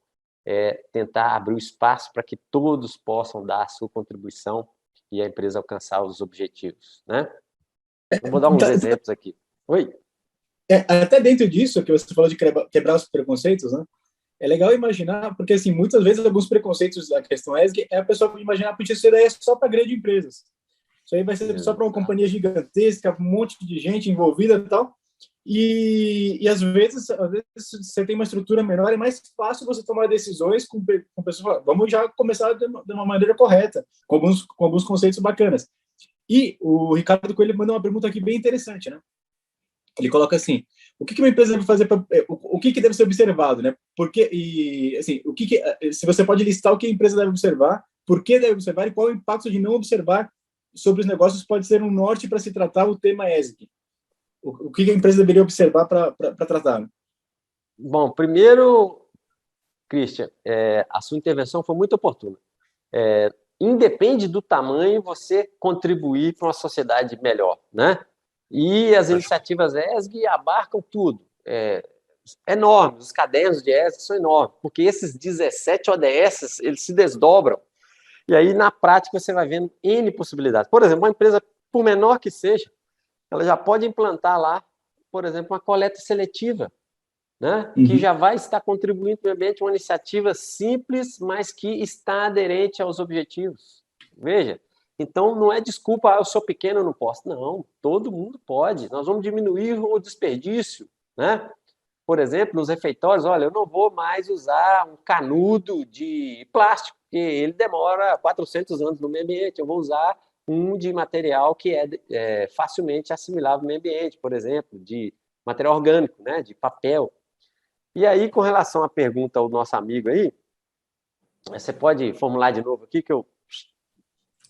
Tentar abrir o espaço para que todos possam dar a sua contribuição e a empresa alcançar os objetivos, né? Eu vou dar uns exemplos aqui. Oi? Até dentro disso, que você falou de quebrar os preconceitos, né? é legal imaginar, porque assim, muitas vezes alguns preconceitos da questão ESG é a pessoa imaginar que isso daí é só para grandes empresas. Isso aí vai ser só para uma companhia gigantesca, um monte de gente envolvida e tal. E às vezes você tem uma estrutura menor, é mais fácil você tomar decisões com pessoas. Vamos já começar de uma maneira correta, com alguns conceitos bacanas. E o Ricardo Coelho mandou uma pergunta aqui bem interessante, né? Ele coloca assim: o que uma empresa deve fazer o que deve ser observado, né? Porque e assim, se você pode listar o que a empresa deve observar, por que deve observar e qual o impacto de não observar sobre os negócios pode ser um norte para se tratar o tema ESG. O que a empresa deveria observar para tratar? Bom, primeiro, Christian, a sua intervenção foi muito oportuna. Independe do tamanho, você contribuir para uma sociedade melhor, né? E as iniciativas ESG abarcam tudo. Enormes, os cadernos de ESG são enormes, porque esses 17 ODS, eles se desdobram. E aí, na prática, você vai vendo N possibilidades. Por exemplo, uma empresa, por menor que seja, ela já pode implantar lá, por exemplo, uma coleta seletiva, né? Que já vai estar contribuindo para o ambiente, uma iniciativa simples, mas que está aderente aos objetivos. Veja, então não é desculpa, eu sou pequeno, eu não posso. Não, todo mundo pode. Nós vamos diminuir o desperdício, né? Por exemplo, nos refeitórios, olha, eu não vou mais usar um canudo de plástico, porque ele demora 400 anos no meio ambiente, eu vou usar um de material que é facilmente assimilável no meio ambiente, por exemplo, de material orgânico, né, de papel. E aí, com relação à pergunta ao nosso amigo aí, você pode formular de novo aqui que eu...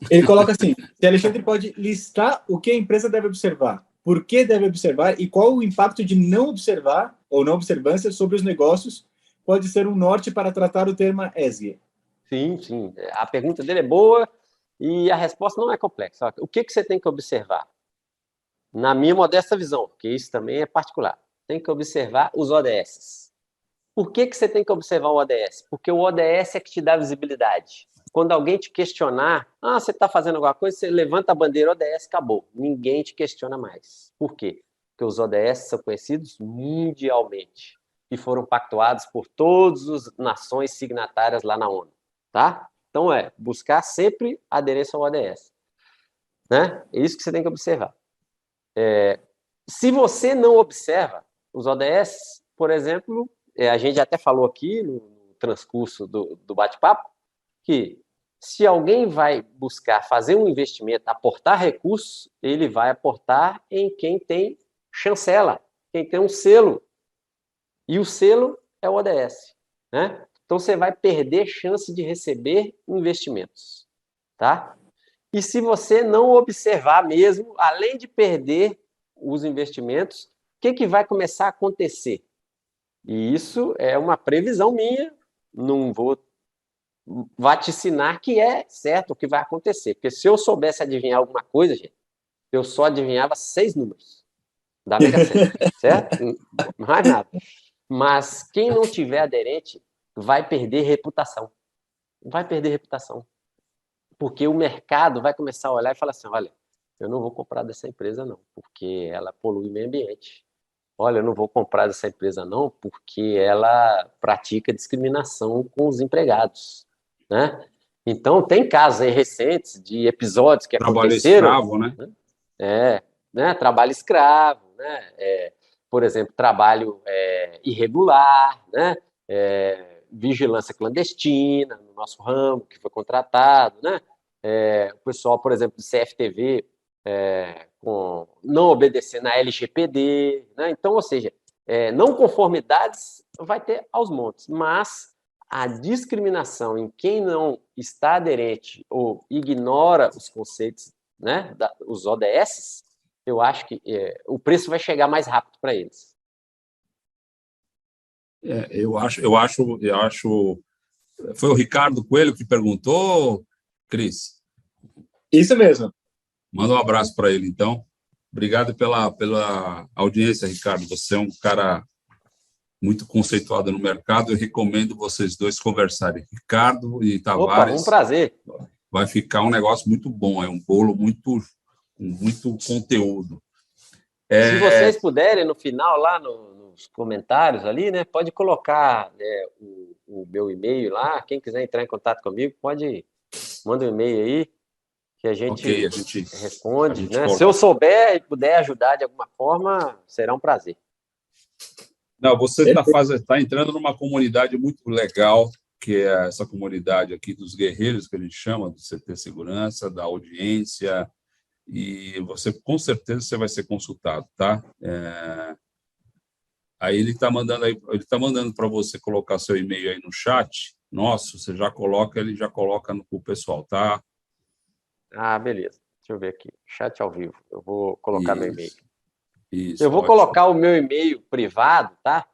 Ele coloca assim: se Alexandre pode listar o que a empresa deve observar, por que deve observar e qual o impacto de não observar ou não observância sobre os negócios pode ser um norte para tratar o tema ESG. Sim. A pergunta dele é boa e a resposta não é complexa. O que você tem que observar? Na minha modesta visão, porque isso também é particular, tem que observar os ODS. Por que você tem que observar o ODS? Porque o ODS é que te dá visibilidade. Quando alguém te questionar, você está fazendo alguma coisa, você levanta a bandeira ODS, acabou. Ninguém te questiona mais. Por quê? Porque os ODS são conhecidos mundialmente e foram pactuados por todas as nações signatárias lá na ONU. Tá? Então, buscar sempre aderência ao ODS. Né? É isso que você tem que observar. Se você não observa os ODS, por exemplo, a gente até falou aqui no transcurso do bate-papo, que se alguém vai buscar fazer um investimento, aportar recursos, ele vai aportar em quem tem chancela, quem tem um selo. E o selo é o ODS. Né? Então, você vai perder chance de receber investimentos. Tá? E se você não observar mesmo, além de perder os investimentos, o que vai começar a acontecer? E isso é uma previsão minha, não vou vaticinar que é certo o que vai acontecer. Porque se eu soubesse adivinhar alguma coisa, gente, eu só adivinhava 6 números da Mega Sena, certo? Mais nada. Mas quem não tiver aderente vai perder reputação. Vai perder reputação. Porque o mercado vai começar a olhar e falar assim, olha, eu não vou comprar dessa empresa não, porque ela polui o meio ambiente. Olha, eu não vou comprar dessa empresa não, porque ela pratica discriminação com os empregados. Né? Então, tem casos aí recentes de episódios que aconteceram... Trabalho escravo, né? Né? Trabalho escravo, né? Por exemplo, trabalho irregular, né? Vigilância clandestina no nosso ramo, que foi contratado, né? O pessoal, por exemplo, do CFTV, não obedecer na LGPD, né? Então, ou seja, não conformidades vai ter aos montes, mas a discriminação em quem não está aderente ou ignora os conceitos, né, os ODS, eu acho que o preço vai chegar mais rápido para eles. Eu acho. Foi o Ricardo Coelho que perguntou, Cris? Isso mesmo. Manda um abraço para ele, então. Obrigado pela audiência, Ricardo. Você é um cara muito conceituado no mercado. Eu recomendo vocês dois conversarem. Ricardo e Tavares. Opa, um prazer. Vai ficar um negócio muito bom. É um bolo muito conteúdo. Se vocês puderem, no final, lá no nos comentários ali, né? Pode colocar, né, o meu e-mail lá. Quem quiser entrar em contato comigo, manda um e-mail aí que a gente responde, né? Se eu souber e puder ajudar de alguma forma, será um prazer. Não, você está entrando numa comunidade muito legal, que é essa comunidade aqui dos guerreiros, que a gente chama, do CT Segurança, da audiência, e você, com certeza, você vai ser consultado, tá? Aí ele está mandando para você colocar seu e-mail aí no chat. Nossa, você já coloca, ele já coloca no pessoal, tá? Ah, beleza. Deixa eu ver aqui. Chat ao vivo. Eu vou colocar meu e-mail. Isso, eu vou colocar o meu e-mail privado, tá?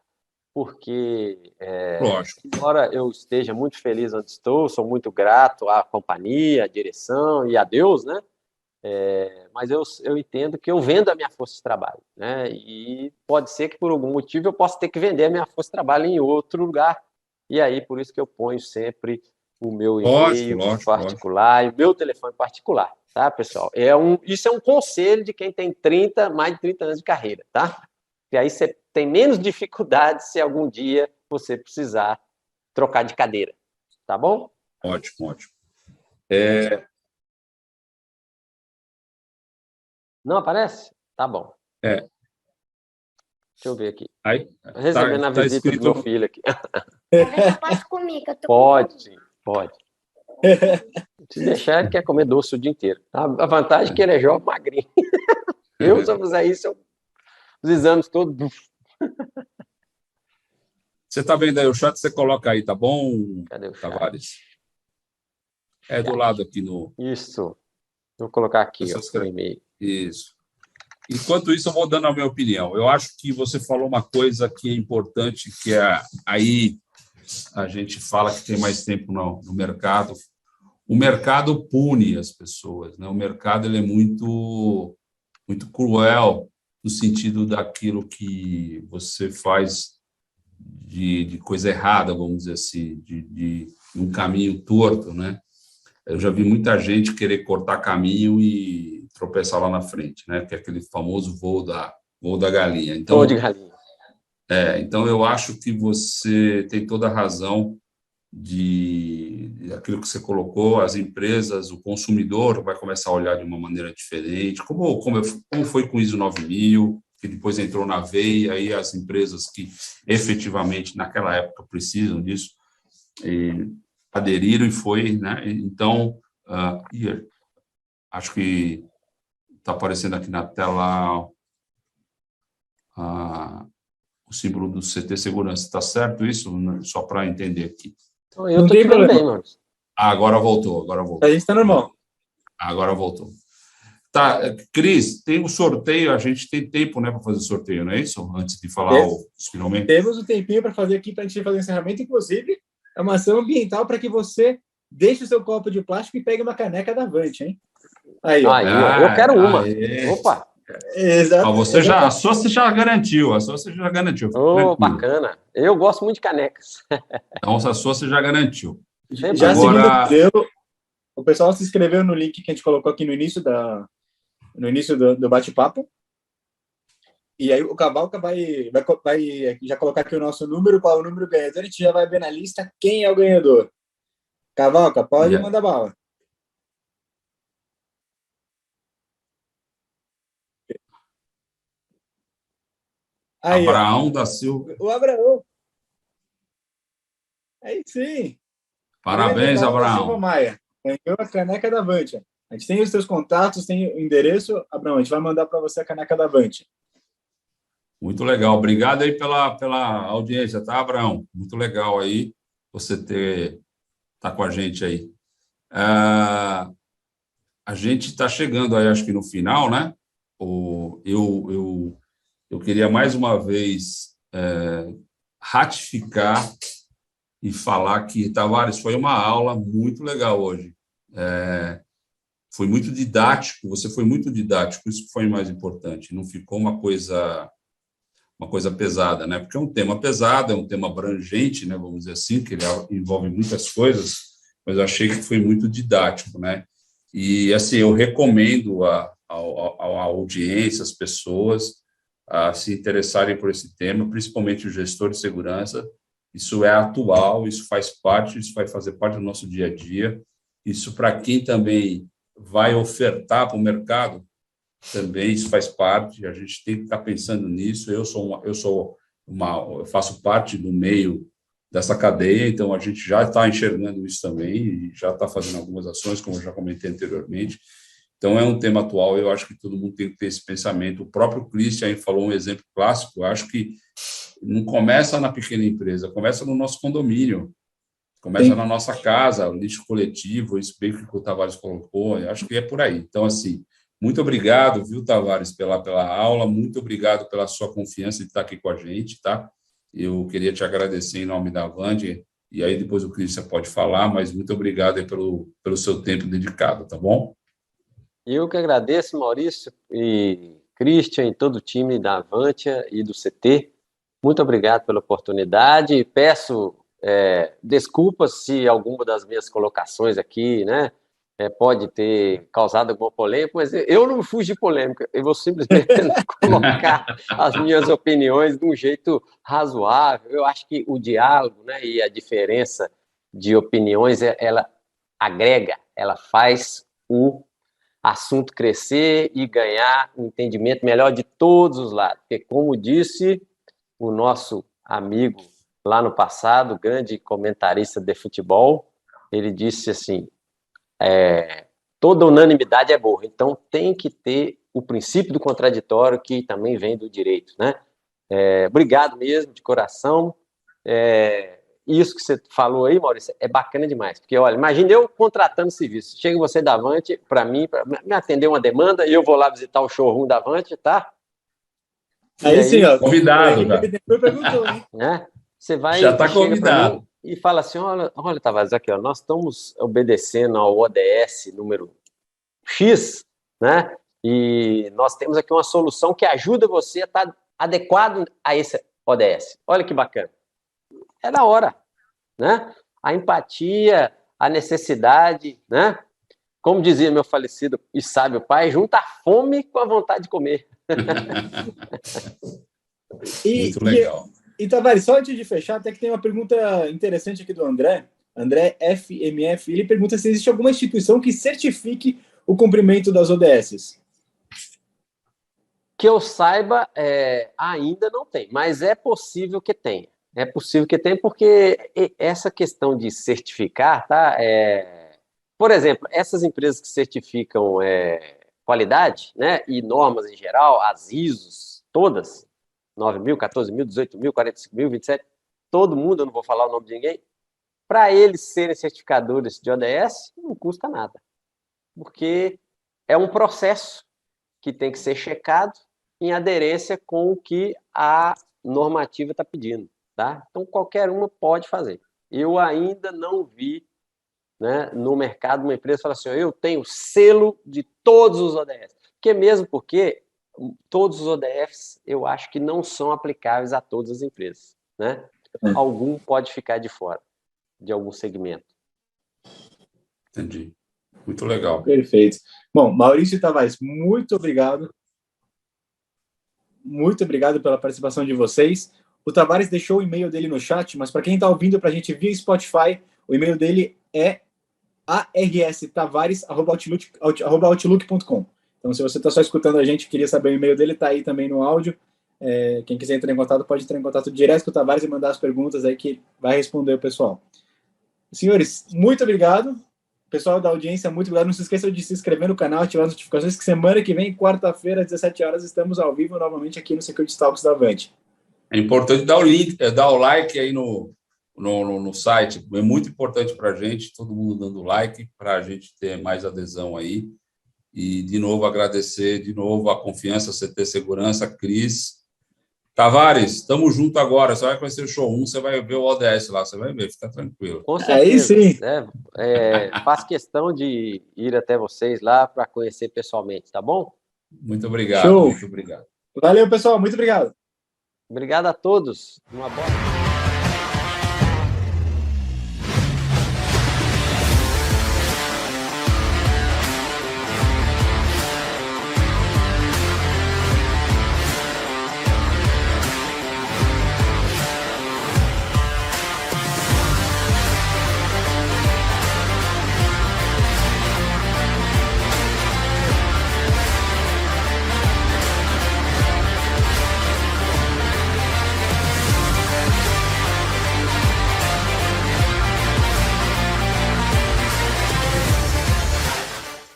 Porque, embora eu esteja muito feliz onde estou, sou muito grato à companhia, à direção e a Deus, né? Mas eu entendo que eu vendo a minha força de trabalho, né? E pode ser que, por algum motivo, eu possa ter que vender a minha força de trabalho em outro lugar. E aí, por isso que eu ponho sempre o meu e-mail particular e o meu telefone particular, tá, pessoal? Isso é um conselho de quem tem mais de 30 anos de carreira, tá? E aí você tem menos dificuldade se algum dia você precisar trocar de cadeira, tá bom? Ótimo. Não aparece? Tá bom. Deixa eu ver aqui. Aí, recebendo a visita do meu filho aqui. Pode comer, que eu tô Pode. Se deixar, ele quer comer doce o dia inteiro. A vantagem é que ele é jovem, magrinho. Se eu fizer isso, os exames todos... Você está vendo aí o chat? Você coloca aí, tá bom, Cadê o chat? Tavares? Do lado aqui no... Isso. Vou colocar aqui, o e-mail. Isso. Enquanto isso, eu vou dando a minha opinião. Eu acho que você falou uma coisa que é importante, que é aí a gente fala que tem mais tempo no mercado. O mercado pune as pessoas, né? O mercado ele é muito, muito cruel no sentido daquilo que você faz de coisa errada, vamos dizer assim, de um caminho torto, né? Eu já vi muita gente querer cortar caminho e tropeçar lá na frente, né? Que é aquele famoso voo da galinha. Então, voo de galinha. Então, eu acho que você tem toda a razão de aquilo que você colocou, as empresas, o consumidor vai começar a olhar de uma maneira diferente, como foi com o ISO 9000, que depois entrou na veia, aí as empresas que efetivamente, naquela época, precisam disso, aderiram e foi, né? Então, acho que está aparecendo aqui na tela o símbolo do CT Segurança. Está certo isso? Só para entender aqui. Eu estou te vendo bem, Maurício. Agora voltou. A gente está normal. Agora voltou. Tá, Cris, tem um sorteio, a gente tem tempo, né, para fazer o sorteio, não é isso? Antes de falar finalmente. Temos um tempinho para fazer aqui, para a gente fazer o encerramento, inclusive, é uma ação ambiental para que você deixe o seu copo de plástico e pegue uma caneca da Avante, hein? Aí, ó. Eu quero uma. Opa! Exato. A sua você já garantiu. Bacana. Eu gosto muito de canecas. Então, a sua você já garantiu. Já agora... o pessoal se inscreveu no link que a gente colocou aqui no início do bate-papo. E aí o Cavalca vai já colocar aqui o nosso número, qual é o número ganhador, a gente já vai ver na lista quem é o ganhador. Cavalca, pode mandar bala. Aí, Abraão da Silva. O Abraão. Aí sim. Parabéns, Abraão. Silva Maia. Ganhou a caneca da Avante. A gente tem os seus contatos, tem o endereço. Abraão, a gente vai mandar para você a caneca da Avante. Muito legal. Obrigado aí pela audiência, tá, Abraão? Muito legal aí você tá com a gente aí. A gente está chegando aí, acho que no final, né? Eu queria mais uma vez ratificar e falar que, Tavares, foi uma aula muito legal hoje. Foi muito didático, você foi muito didático, isso foi o mais importante. Não ficou uma coisa pesada, né? Porque é um tema pesado, é um tema abrangente, né? Vamos dizer assim, que ele envolve muitas coisas, mas eu achei que foi muito didático, né? E, assim, eu recomendo à audiência, às pessoas, a se interessarem por esse tema, principalmente o gestor de segurança. Isso é atual, isso faz parte, isso vai fazer parte do nosso dia a dia. Isso, para quem também vai ofertar para o mercado, também isso faz parte. A gente tem que estar pensando nisso. Eu faço parte do meio dessa cadeia, então a gente já está enxergando isso também e já está fazendo algumas ações, como eu já comentei anteriormente. Então, é um tema atual, eu acho que todo mundo tem que ter esse pensamento. O próprio Christian falou um exemplo clássico, eu acho que não começa na pequena empresa, começa no nosso condomínio, começa Sim. na nossa casa, o lixo coletivo, isso bem que o Tavares colocou, eu acho que é por aí. Então, assim, muito obrigado, viu, Tavares, pela aula, muito obrigado pela sua confiança de estar aqui com a gente, tá? Eu queria te agradecer em nome da Avante, e aí depois o Christian pode falar, mas muito obrigado aí pelo seu tempo dedicado, tá bom? Eu que agradeço, Maurício e Christian e todo o time da Avantia e do CT. Muito obrigado pela oportunidade. Peço desculpas se alguma das minhas colocações aqui, né, pode ter causado alguma polêmica, mas eu não fujo de polêmica. Eu vou simplesmente colocar as minhas opiniões de um jeito razoável. Eu acho que o diálogo, né, e a diferença de opiniões, ela agrega, ela faz o assunto crescer e ganhar um entendimento melhor de todos os lados. Porque, como disse o nosso amigo lá no passado, grande comentarista de futebol, ele disse assim, toda unanimidade é boa, então tem que ter o princípio do contraditório, que também vem do direito, né? Obrigado mesmo, de coração. Isso que você falou aí, Maurício, é bacana demais, porque, olha, imagina eu contratando serviço, chega você da Avante para mim, para me atender uma demanda, e eu vou lá visitar o showroom da Avante, tá? Aí sim, ó. Convidado, cara. Perguntou, hein? Né? Você vai Já está chega para mim convidado. e fala assim, olha, Tavares, aqui, ó, nós estamos obedecendo ao ODS número X, né? E nós temos aqui uma solução que ajuda você a estar adequado a esse ODS. Olha que bacana. É da hora, né? A empatia, a necessidade, né? Como dizia meu falecido e sábio pai, junta a fome com a vontade de comer. Muito legal. E Tavares, só antes de fechar, até que tem uma pergunta interessante aqui do André FMF. Ele pergunta se existe alguma instituição que certifique o cumprimento das ODSs. Que eu saiba, ainda não tem, mas é possível que tenha. É possível que tenha, porque essa questão de certificar, tá? Por exemplo, essas empresas que certificam qualidade, né, e normas em geral, as ISOs, todas, 9.000, 14.000, 18.000, 45.000, 27, todo mundo, eu não vou falar o nome de ninguém, para eles serem certificadores de ODS, não custa nada, porque é um processo que tem que ser checado em aderência com o que a normativa está pedindo, tá? Então, qualquer uma pode fazer. Eu ainda não vi, né, no mercado uma empresa falar assim, eu tenho selo de todos os ODS. Porque todos os ODFs, eu acho que não são aplicáveis a todas as empresas, né? Algum pode ficar de fora de algum segmento. Entendi. Muito legal. Perfeito. Bom, Maurício e Tavares, muito obrigado. Muito obrigado pela participação de vocês. O Tavares deixou o e-mail dele no chat, mas para quem está ouvindo para a gente via Spotify, o e-mail dele é arstavares@outlook.com. Então, se você está só escutando a gente, queria saber o e-mail dele, está aí também no áudio. Quem quiser entrar em contato, pode entrar em contato direto com o Tavares e mandar as perguntas aí que vai responder o pessoal. Senhores, muito obrigado. Pessoal da audiência, muito obrigado. Não se esqueçam de se inscrever no canal, ativar as notificações, que semana que vem, quarta-feira, às 17 horas, estamos ao vivo novamente aqui no Security Talks da Avante. É importante dar o link, dar o like aí no site. É muito importante para a gente, todo mundo dando like, para a gente ter mais adesão aí. E, de novo, agradecer a confiança, CT Segurança, Cris. Tavares, estamos juntos agora. Você vai conhecer o showroom, você vai ver o ODS lá, você vai ver, fica tranquilo. Com certeza. Aí sim. Faço questão de ir até vocês lá para conhecer pessoalmente, tá bom? Muito obrigado. Show. Muito obrigado. Valeu, pessoal. Muito obrigado. Obrigado a todos. Uma boa